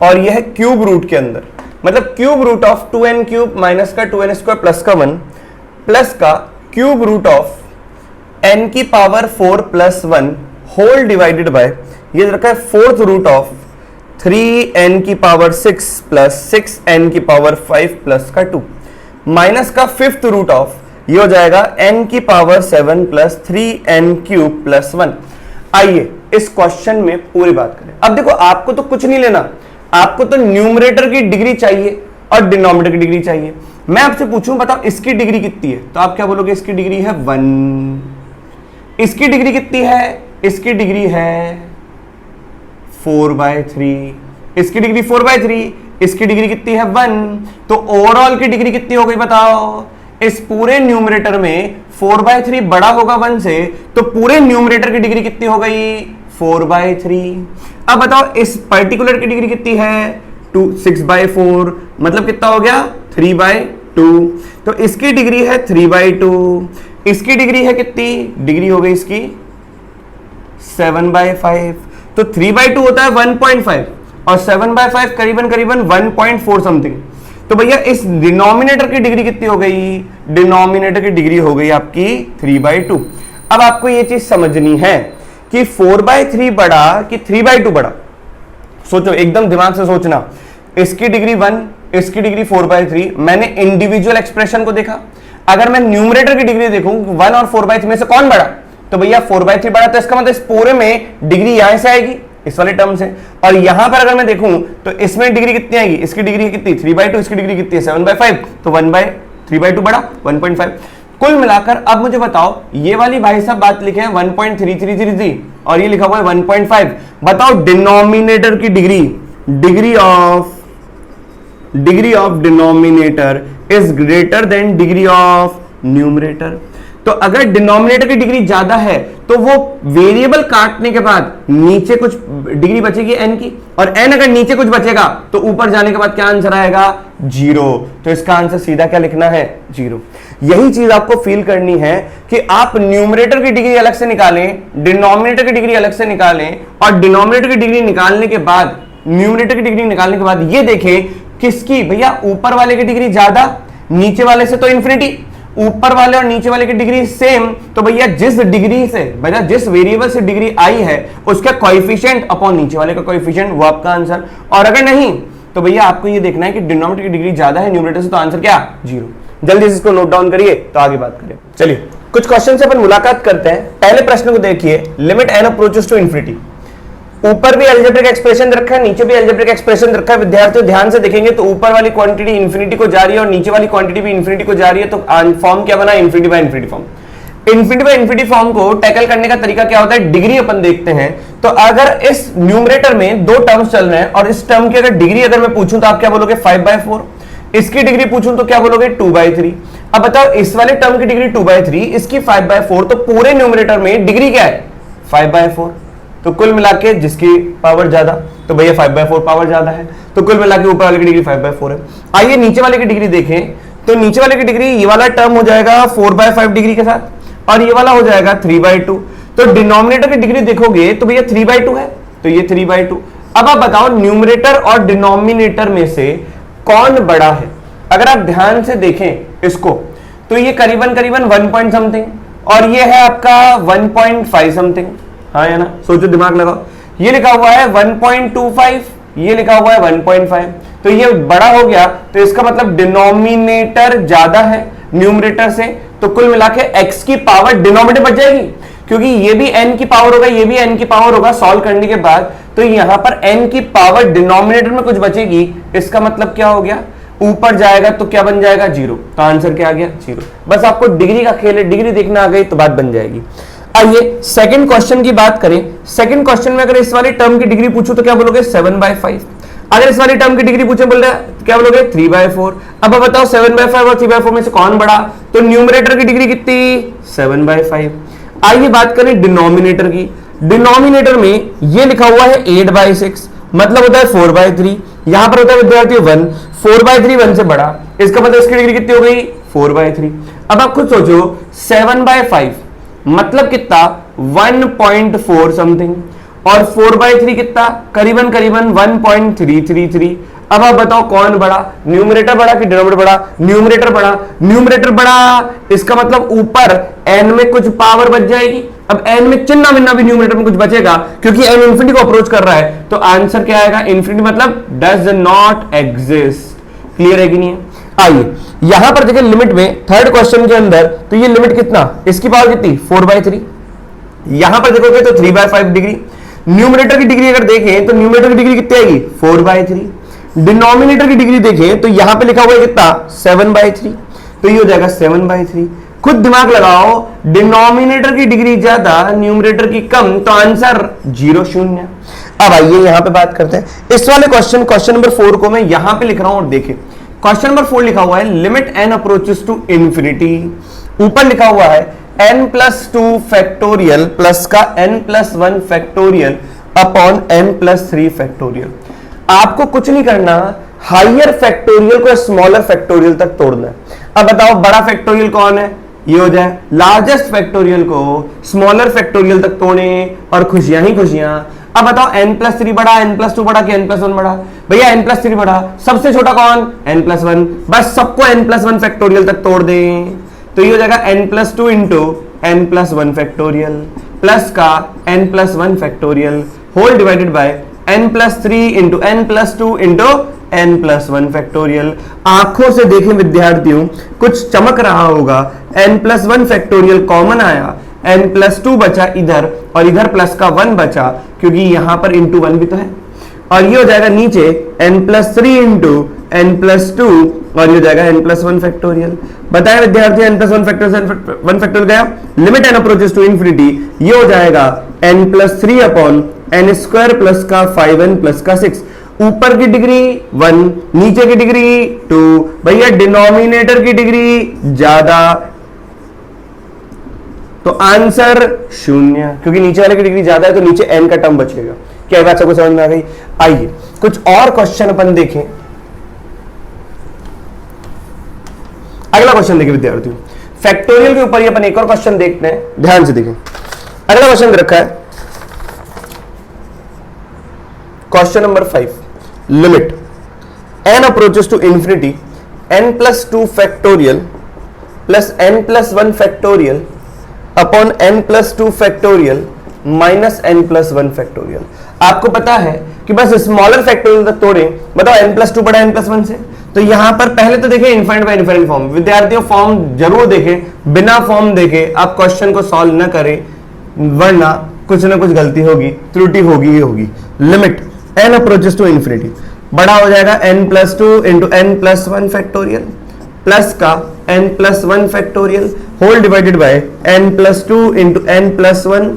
और यह है क्यूब रूट के अंदर, मतलब cube root of 2n cube minus का 2n स्क्वायर प्लस का 1 प्लस का क्यूब रूट ऑफ n की power 4 plus 1 whole divided by ये रखा है फोर्थ रूट ऑफ 3n की पावर 6 प्लस 6n की पावर 5 प्लस का 2 माइनस का फिफ्थ रूट ऑफ ये हो जाएगा n की power 7 plus 3n cube plus 1। आइए इस क्वेश्चन में पूरी बात करें। अब देखो आपको तो कुछ नहीं लेना, आपको तो न्यूमरेटर की डिग्री चाहिए और डिनोमिनेटर की डिग्री चाहिए। मैं आपसे पूछूं बताओ इसकी डिग्री कितनी है, तो आप क्या बोलोगे इसकी डिग्री है 1। इसकी डिग्री कितनी है, इसकी डिग्री है 4/3। इसकी डिग्री 4/3, इसकी डिग्री कितनी है 1। तो ओवरऑल की डिग्री कितनी हो गई बताओ। इस पूरे न्यूमरेटर में 4/3 बड़ा होगा 1 से, तो पूरे न्यूमरेटर की डिग्री कितनी हो गई 4/3। अब बताओ इस पर्टिकुलर की डिग्री कितनी है 6/4, मतलब कितना हो गया 3/2। तो इसकी डिग्री है 3/2, इसकी डिग्री है कितनी, डिग्री हो गई इसकी 7/5। तो 3/2 होता है 1.5 और 7/5 करीबन करीबन 1.4 समथिंग। तो भैया इस डिनोमिनेटर की डिग्री कितनी हो गई, डिनोमिनेटर की डिग्री हो गई आपकी 3/2। अब आपको ये चीज समझनी है कि 4/3 बड़ा कि 3/2 बड़ा। सोचो एकदम दिमाग से सोचना, इसकी डिग्री 1, इसकी डिग्री 4/3। मैंने इंडिविजुअल एक्सप्रेशन को देखा, अगर मैं न्यूमरेटर की डिग्री देखूं 1 और 4/3 में से कौन बड़ा, तो भैया 4/3 बड़ा। तो इसका मतलब इस पूरे में डिग्री यहां से आएगी इस वाले टर्म से, और यहां पर अगर मैं देखूं तो इसमें डिग्री कितनी आएगी, इसकी डिग्री कितनी 3/2, इसकी डिग्री कितनी है 7/5। तो 1/3/2 बड़ा 1.5। कुल मिलाकर अब मुझे बताओ ये वाली भाई साहब बात लिखे हैं 1.3333 और ये लिखा हुआ है 1.5। बताओ डिनोमिनेटर की degree, degree of denominator is greater than degree of numerator. तो अगर डिनोमिनेटर की डिग्री ज्यादा है तो वो वेरिएबल काटने के बाद नीचे कुछ डिग्री बचेगी n की, और n अगर नीचे कुछ बचेगा तो ऊपर जाने के बाद क्या आंसर आएगा 0। तो इसका आंसर सीधा क्या लिखना है 0। यही चीज आपको फील करनी है कि आप न्यूमरेटर की डिग्री अलग से निकालें, डिनोमिनेटर की डिग्री अलग से निकालें, और डिनोमिनेटर की डिग्री निकालने के बाद न्यूमरेटर की डिग्री निकालने के बाद ये देखें किसकी, भैया ऊपर वाले की डिग्री ज्यादा, नीचे वाले से तो इंफिनिटी, ऊपर वाले और नीचे वाले की डिग्री सेम। तो भैया जिस डिग्री से, भैया जिस वेरिएबल से डिग्री आई है उसका कोएफिशिएंट अपॉन नीचे वाले का कोएफिशिएंट, वो आपका आंसर। और अगर नहीं तो भैया आपको ये देखना है कि डिनोमिनेटर की डिग्री ज्यादा है न्यूमरेटर से, तो आंसर क्या 0। जल्दी से इसको नोट डाउन करिए तो आगे बात करें। चलिए कुछ क्वेश्चन से अपन मुलाकात करते हैं। पहले प्रश्न को देखिए, limit n approaches to infinity. ऊपर भी अलजेब्रिक एक्सप्रेशन रखा है, नीचे भी अलजेब्रिक एक्सप्रेशन रखा है। विद्यार्थियों ध्यान से देखेंगे तो ऊपर वाली क्वांटिटी इंफिनिटी को जा रही है और नीचे वाली क्वांटिटी भी इंफिनिटी को जा रही है। तो फॉर्म क्या बना, infinity by infinity form. Infinity by infinity form को टैकल करने का तरीका क्या होता है, डिग्री अपन देखते हैं। तो अगर इस न्यूमरेटर में दो टर्म्स चल रहे हैं और इस टर्म की अगर डिग्री अगर मैं पूछूं तो आप क्या बोलोगे 5/4, इसकी डिग्री पूछूं तो क्या बोलोगे 2/3। अब बताओ इस वाले टर्म की डिग्री 2/3, इसकी 5/4, तो पूरे न्यूमरेटर में डिग्री क्या है 5/4। तो कुल मिला के जिसकी पावर ज्यादा, तो भैया 5/4 पावर ज्यादा है, तो कुल मिला के ऊपर वाले की डिग्री 5/4 है। आइए नीचे वाले की डिग्री देखें, तो नीचे वाले की डिग्री ये वाला टर्म हो जाएगा 4/5 डिग्री के साथ और ये वाला हो जाएगा 3/2। तो डिनोमिनेटर की डिग्री देखोगे तो भैया 3/2 है, तो ये 3/2। अब आप बताओ न्यूमरेटर और डिनोमिनेटर में से कौन बड़ा है। अगर आप ध्यान से देखें इसको तो ये करीबन करीबन 1 पॉइंट समथिंग और ये है आपका 1.5 समथिंग, हाँ या ना, सोचो दिमाग लगाओ। ये लिखा हुआ है 1.25, ये लिखा हुआ है 1.5, तो ये बड़ा हो गया। तो इसका मतलब डिनोमिनेटर ज्यादा है न्यूमरेटर से, तो कुल मिला के x की पावर डिनोमिनेटर बच जाएगी, क्योंकि ये भी n की पावर होगा, ये भी n की पावर होगा सॉल्व करने के बाद। तो यहां पर n की पावर डिनोमिनेटर में कुछ बचेगी, इसका मतलब क्या हो गया, ऊपर जाएगा तो क्या बन जाएगा 0। तो आंसर क्या आ गया 0। बस आपको डिग्री का खेल है, डिग्री देखना आ गई तो बात बन जाएगी। आइए सेकंड क्वेश्चन की बात करें। सेकंड क्वेश्चन में अगर इस वाली टर्म की डिग्री पूछूं तो क्या बोलोगे 7/5। अगर इस वाली टर्म की डिग्री पूछे बोल रहे हैं क्या बोलोगे 3/4। अब बताओ 7/5 और 3/4 में से कौन बड़ा, तो न्यूमरेटर की डिग्री कितनी 7/5। आइए बात करें डिनोमिनेटर की। डिनोमिनेटर में ये लिखा हुआ है 8/6, मतलब होता है 4/3। यहां पर होता है विद्यार्थियों 1, 4/3 1 से बड़ा, इसका मतलब इसकी डिग्री कितनी हो गई 4/3। अब आप खुद सोचो 7/5 मतलब कितना 1.4 समथिंग और 4/3 कितना करीबन करीबन 1.333। अब आप बताओ कौन बड़ा, न्यूमरेटर बड़ा कि डिनोमिनेटर बड़ा, न्यूमरेटर बड़ा। न्यूमरेटर बड़ा इसका मतलब ऊपर n में कुछ पावर बच जाएगी, अब n में चिन्ह बिन्ना भी न्यूमरेटर में कुछ बचेगा क्योंकि n इंफिनिटी को अप्रोच कर रहा है, तो आंसर क्या आएगा? इंफिनिटी मतलब डज नॉट एग्जिस्ट। क्लियर है कि नहीं है? आइए यहां पर देखिए लिमिट में थर्ड क्वेश्चन के अंदर, तो ये लिमिट कितना, इसकी पावर कितनी 4/3, यहां पर देखोगे तो 3/5 डिग्री। न्यूमरेटर की डिग्री अगर देखें तो न्यूमरेटर की डिग्री कितनी आएगी 4/3। डिनोमिनेटर की डिग्री देखें तो यहां पे लिखा हुआ है कितना 7/3, तो ये हो जाएगा 7/3। खुद दिमाग लगाओ, डिनोमिनेटर की डिग्री ज्यादा न्यूमरेटर की कम, तो आंसर 0 0। अब आइए यहां पे बात करते हैं इस वाले क्वेश्चन नंबर 4 को मैं यहां पे लिख रहा हूं और देखें क्वेश्चन नंबर 4 लिखा हुआ है limit n approaches to infinity, ऊपर लिखा हुआ है n+2 फैक्टोरियल प्लस का n+1 factorial upon n+3 factorial. आपको कुछ नहीं करना, हाइयर फैक्टोरियल को स्मॉलर फैक्टोरियल तक तोड़ना है। अब बताओ बड़ा फैक्टोरियल कौन है, ये हो जाए लार्जेस्ट फैक्टोरियल को स्मॉलर फैक्टोरियल तक तोड़े और खुशियां ही खुशियां। अब बताओ n+3 बड़ा, n+2 बड़ा कि n+1 बड़ा? भैया n+3 बड़ा, सबसे छोटा कौन n+1, बस सबको n+1 फैक्टोरियल तक तोड़ दें, तो ये हो जाएगा n+2 into n+1 factorial plus का n+1 factorial whole divided by n+3 into n+2 into n+1 factorial. आंखों से देखें विद्यार्थियों, कुछ चमक रहा होगा, n+1 फैक्टोरियल कॉमन आया, n+2 बचा इधर और इधर प्लस का 1 बचा क्योंकि यहां पर इंटू 1 भी तो है, और ये हो जाएगा नीचे n+3 इंटू n+2 और ये हो जाएगा n+1 फैक्टोरियल। बताया विद्यार्थी n+1 फैक्टोरियल गया, limit n approaches to infinity, ये हो जाएगा n+3 upon n square plus का 5n प्लस का 6। ऊपर की डिग्री 1, नीचे की डिग्री 2, भैया डिनोमिनेटर की डिग्री ज्यादा, तो आंसर 0 क्योंकि नीचे वाले की डिग्री ज्यादा है तो नीचे n का टर्म बचेगा। क्या बात सबको समझ में आ गई? आइए कुछ और क्वेश्चन अपन देखें। अगला क्वेश्चन देखिए विद्यार्थियों, फैक्टोरियल के ऊपर अपन एक और क्वेश्चन देखते हैं, ध्यान से देखें। अगला क्वेश्चन दे रखा है question number 5, limit n approaches to infinity n+2 factorial plus n+1 factorial upon n+2 factorial minus n+1 factorial. आपको पता है कि बस स्मॉलर फैक्टोरियल तक तोड़े। बताओ n+2 बड़ा n+1 से, तो यहां पर पहले तो देखें इनफाइनाइट बाय इनफाइनाइट फॉर्म। विद्यार्थियों फॉर्म जरूर देखें, बिना फॉर्म देखे आप क्वेश्चन को सॉल्व न करें, वरना कुछ ना कुछ गलती होगी, त्रुटि होगी ही होगी। Limit n approaches to infinity, बड़ा हो जाएगा n+2 into n+1 factorial plus का n+1 factorial whole divided by n+2 into n+1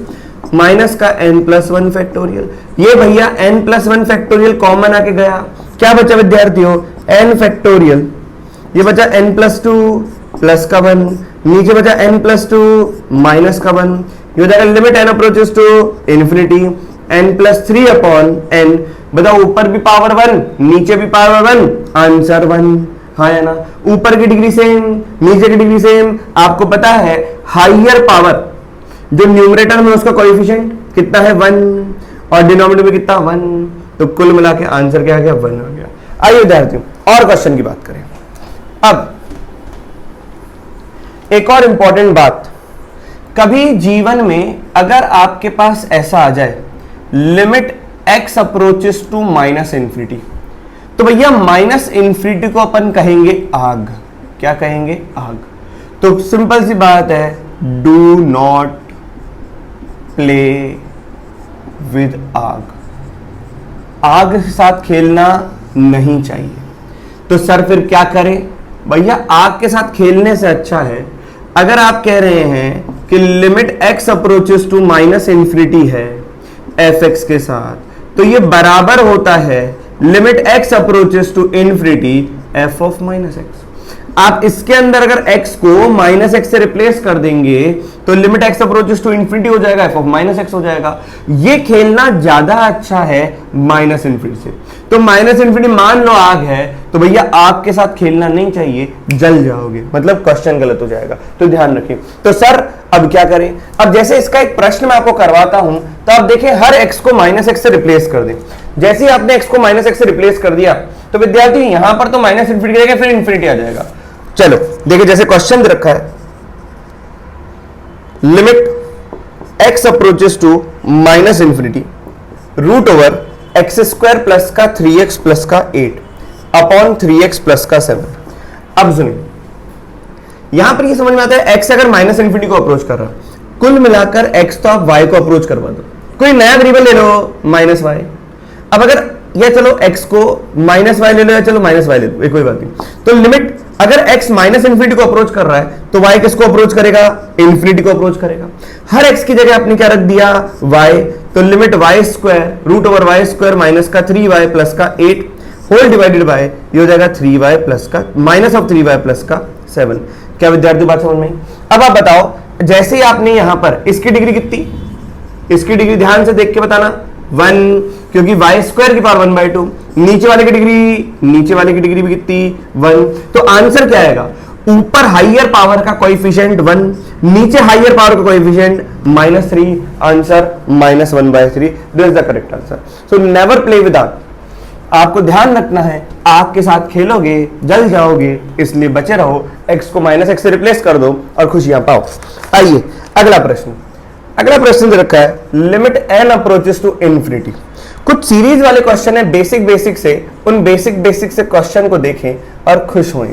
minus का n+1 फैक्टोरियल। ये भैया n+1 फैक्टोरियल कॉमन आके गया, क्या बचा विद्यार्थियों n फैक्टोरियल, ये बचा n+2 प्लस का 1, नीचे बचा n+2 माइनस का 1, ये हो जाएगा limit n approaches to infinity n+3 upon n। बताओ ऊपर भी पावर 1 नीचे भी पावर 1, आंसर 1। हाँ या ना? ऊपर की डिग्री सेम नीचे की डिग्री सेम। आपको पता है हाइयर पावर जो न्यूमरेटर में उसका कोएफिशिएंट कितना है 1 और डिनोमिनेटर में कितना 1, तो कुल मिला के आंसर क्या आ गया 1 आ गया। आइए विद्यार्थियों और क्वेश्चन की बात करें। अब एक और इंपॉर्टेंट बात, कभी जीवन में अगर आपके पास ऐसा आ जाए limit x approaches to minus infinity, तो भैया माइनस इंफिनिटी को अपन कहेंगे आग। क्या कहेंगे? आग। तो सिंपल सी बात है, डू नॉट प्ले विद आग। आग के साथ खेलना नहीं चाहिए। तो सर फिर क्या करें? भैया आग के साथ खेलने से अच्छा है, अगर आप कह रहे हैं कि limit x approaches to minus infinity है f(x) के साथ, तो ये बराबर होता है limit x approaches to infinity f of minus x. आप इसके अंदर अगर x को माइनस एक्स से रिप्लेस कर देंगे तो limit x approaches to infinity हो जाएगा, f ऑफ माइनस एक्स हो जाएगा। ये खेलना ज्यादा अच्छा है माइनस इंफिनिटी से। तो माइनस इंफिनिटी मान लो आग है, तो भैया आग के साथ खेलना नहीं चाहिए, जल जाओगे, मतलब क्वेश्चन गलत हो जाएगा। तो ध्यान रखिए। तो सर अब क्या करें? अब जैसे इसका एक प्रश्न मैं आपको करवाता हूं, तो आप देखिए हर x को माइनस एक्स से रिप्लेस कर दें। जैसे ही आपने x को माइनस एक्स से रिप्लेस कर दिया, तो विद्यार्थी यहां पर तो माइनस इंफिनिटी रहेगा, फिर इंफिनिटी आ जाएगा। चलो देखिए, जैसे क्वेश्चन दे रखा है limit x approaches to minus infinity root over x square plus का 3x प्लस का 8 अपॉन 3x प्लस का 7। अब सुनिए, यहां पर ये समझ में आता है x अगर माइनस इंफिनिटी को अप्रोच कर रहा, कुल मिलाकर x तो आप y को अप्रोच करवा दो, कोई नया वेरिएबल ले लो माइनस y। अब अगर या चलो x को माइनस y ले लो या चलो माइनस y ले लो, कोई बात नहीं। तो लिमिट अगर x माइनस इंफिनिटी को अप्रोच कर रहा है तो y किसको अप्रोच करेगा? इंफिनिटी को अप्रोच करेगा। हर x की जगह आपने क्या रख दिया? y। तो limit y square root over y square minus का 3y प्लस का 8 होल डिवाइडेड बाय ये हो जाएगा 3y प्लस का माइनस ऑफ 3y प्लस का 7। क्या विद्यार्थी बात समझ में आई? अब आप बताओ, जैसे ही आपने यहां पर इसकी डिग्री कितनी, इसकी डिग्री ध्यान से देख के बताना 1, क्योंकि y स्क्वायर की पावर 1/2, नीचे वाले की डिग्री भी कितनी 1। तो आंसर क्या आएगा? ऊपर हाइयर पावर का कोएफिशिएंट 1, नीचे हाइयर पावर का coefficient -3, answer -1/3। This is the correct answer. So never play with आग। आपको ध्यान रखना है, आग के साथ खेलोगे जल जाओगे, इसलिए बचे रहो। x को -x से रिप्लेस कर दो और खुशियां पाओ। आइए अगला प्रश्न दे रखा है, limit n approaches to infinity. कुछ सीरीज वाले क्वेश्चन है बेसिक से, उन बेसिक से क्वेश्चन को देखें और खुश हों।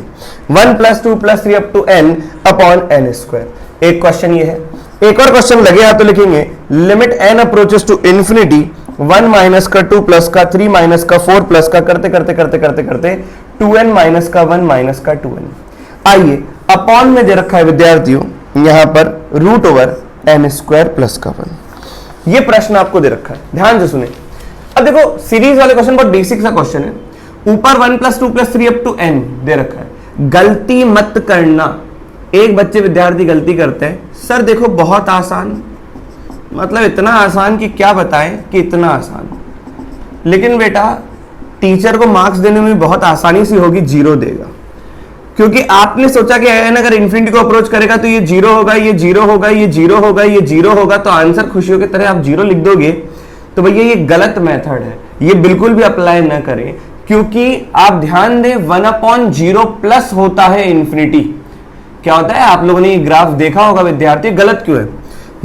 1 + 2 + 3 up to n upon n square, एक क्वेश्चन ये है। एक और क्वेश्चन लगे हाथ तो लिखेंगे, limit n approaches to infinity 1 minus का 2 प्लस का 3 माइनस का 4 प्लस का करते 2n माइनस का 1 माइनस का 2n। आइए अपॉन में दे रखा है विद्यार्थियों यहां पर root over n square plus का 1। ये प्रश्न आपको दे रखा है, ध्यान से सुने। अब देखो सीरीज वाले क्वेश्चन बहुत बेसिक सा क्वेश्चन है। ऊपर 1 + 2 + 3 अप टू n दे रखा है, गलती मत करना। एक बच्चे विद्यार्थी गलती करते हैं, सर देखो बहुत आसान, मतलब इतना आसान कि क्या बताएं कि इतना आसान। लेकिन बेटा टीचर को मार्क्स देने में बहुत आसानी से होगी, 0 देगा, क्योंकि आपने सोचा कि n अगर इंफिनिटी को अप्रोच करेगा तो ये 0 होगा, ये 0 होगा, ये 0 होगा, ये 0 होगा, तो आंसर खुशियों की तरह आप 0 लिख दोगे। तो भैया ये गलत मेथड है, ये बिल्कुल भी अप्लाई ना करें, क्योंकि आप ध्यान दें 1/0 प्लस होता है इंफिनिटी। क्या होता है? आप लोगों ने ये ग्राफ देखा होगा विद्यार्थी, गलत क्यों है?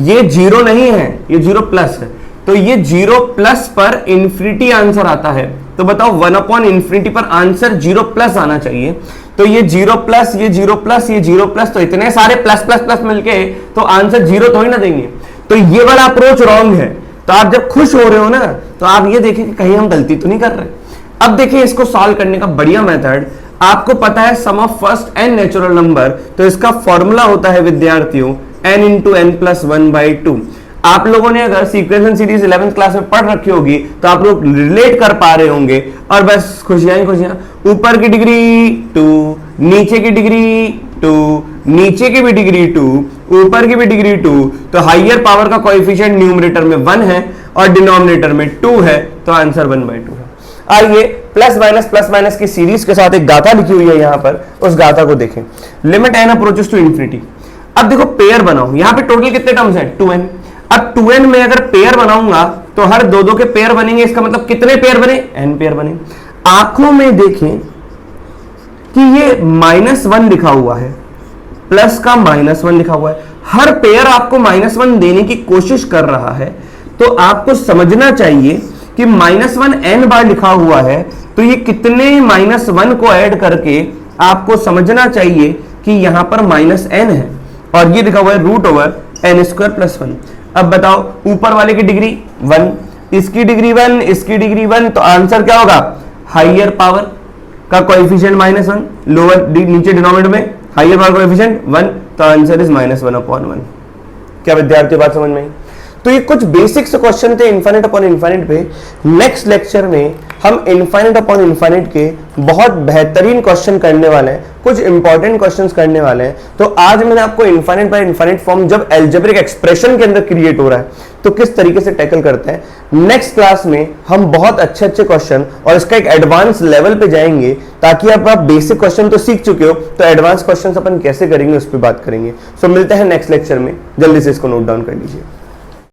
ये 0 नहीं है, ये 0 प्लस है। तो ये 0 प्लस पर इंफिनिटी आंसर आता है। तो बताओ 1/∞ पर आंसर 0 प्लस आना चाहिए। तो ये 0 प्लस, ये 0 प्लस, ये 0 प्लस, तो इतने सारे प्लस प्लस प्लस मिलके तो आंसर 0 थोड़ी ना देंगे। तो ये वाला अप्रोच रॉन्ग है। तो आप जब खुश हो रहे हो ना, तो आप ये देखें कि कहीं हम गलती तो नहीं कर रहे। अब देखिए इसको सॉल्व करने का बढ़िया मेथड, आपको पता है sum of first n natural number, तो इसका फॉर्मूला होता है विद्यार्थियों n × n + 1/2। आप लोगों ने अगर सीक्वेंस सीरीज 11th क्लास में पढ़ रखी होगी तो आप लोग रिलेट कर पा रहे होंगे। और बस खुशियां ही खुशियां, ऊपर की डिग्री 2, नीचे की डिग्री 2, नीचे की भी डिग्री 2, ऊपर की भी डिग्री 2। तो हाइयर पावर का कोएफिशिएंट न्यूमरेटर में 1 है और डिनोमिनेटर में 2 है, तो आंसर 1/2 है। आइए प्लस माइनस की सीरीज के साथ एक गाथा लिखी हुई है यहां पर, उस गाथा को देखें। Limit n approaches to infinity. अब देखो पेयर बनाओ, यहां पे टोटल कितने टर्म्स हैं? 2n। अब 2n में अगर पेयर बनाऊंगा तो हर दो के पेयर बनेंगे, इसका मतलब कितने पेयर बने? n पेयर बने। आंखों में देखें कि ये -1 लिखा हुआ है, प्लस का -1 लिखा हुआ है, हर पेयर आपको -1 देने की कोशिश कर रहा है। तो आपको समझना चाहिए कि -1 n बार लिखा हुआ है, तो ये कितने -1 को ऐड करके आपको समझना चाहिए कि यहां पर -n है, और ये लिखा हुआ है root over n square plus 1। अब बताओ ऊपर वाले की डिग्री 1, इसकी डिग्री 1, इसकी डिग्री 1, तो आंसर क्या होगा? हाइयर पावर का कोएफिशिएंट -1, लोअर नीचे डिनोमिनेटर में हाइयर पावर कोएफिशिएंट 1, तो आंसर इज -1/1। क्या विद्यार्थी बात समझ में आई? तो ये कुछ बेसिक से क्वेश्चन थे इनफाइनाइट अपॉन इनफाइनाइट पे। नेक्स्ट लेक्चर में हम इनफाइनाइट अपॉन इनफाइनाइट के बहुत बेहतरीन क्वेश्चन करने वाले हैं, कुछ इंपॉर्टेंट क्वेश्चंस करने वाले हैं। तो आज मैंने आपको इनफाइनाइट बाय इनफाइनाइट फॉर्म जब अलजेब्रिक एक्सप्रेशन के अंदर क्रिएट हो रहा है तो किस तरीके से टैकल करते हैं, नेक्स्ट क्लास में हम बहुत अच्छे क्वेश्चन और इसका एक एडवांस लेवल पे जाएंगे, ताकि आप बेसिक क्वेश्चन तो सीख चुके हो, तो एडवांस क्वेश्चन अपन कैसे करेंगे उस पर बात करेंगे। सो मिलते हैं नेक्स्ट लेक्चर में, जल्दी से इसको नोट डाउन कर लीजिए।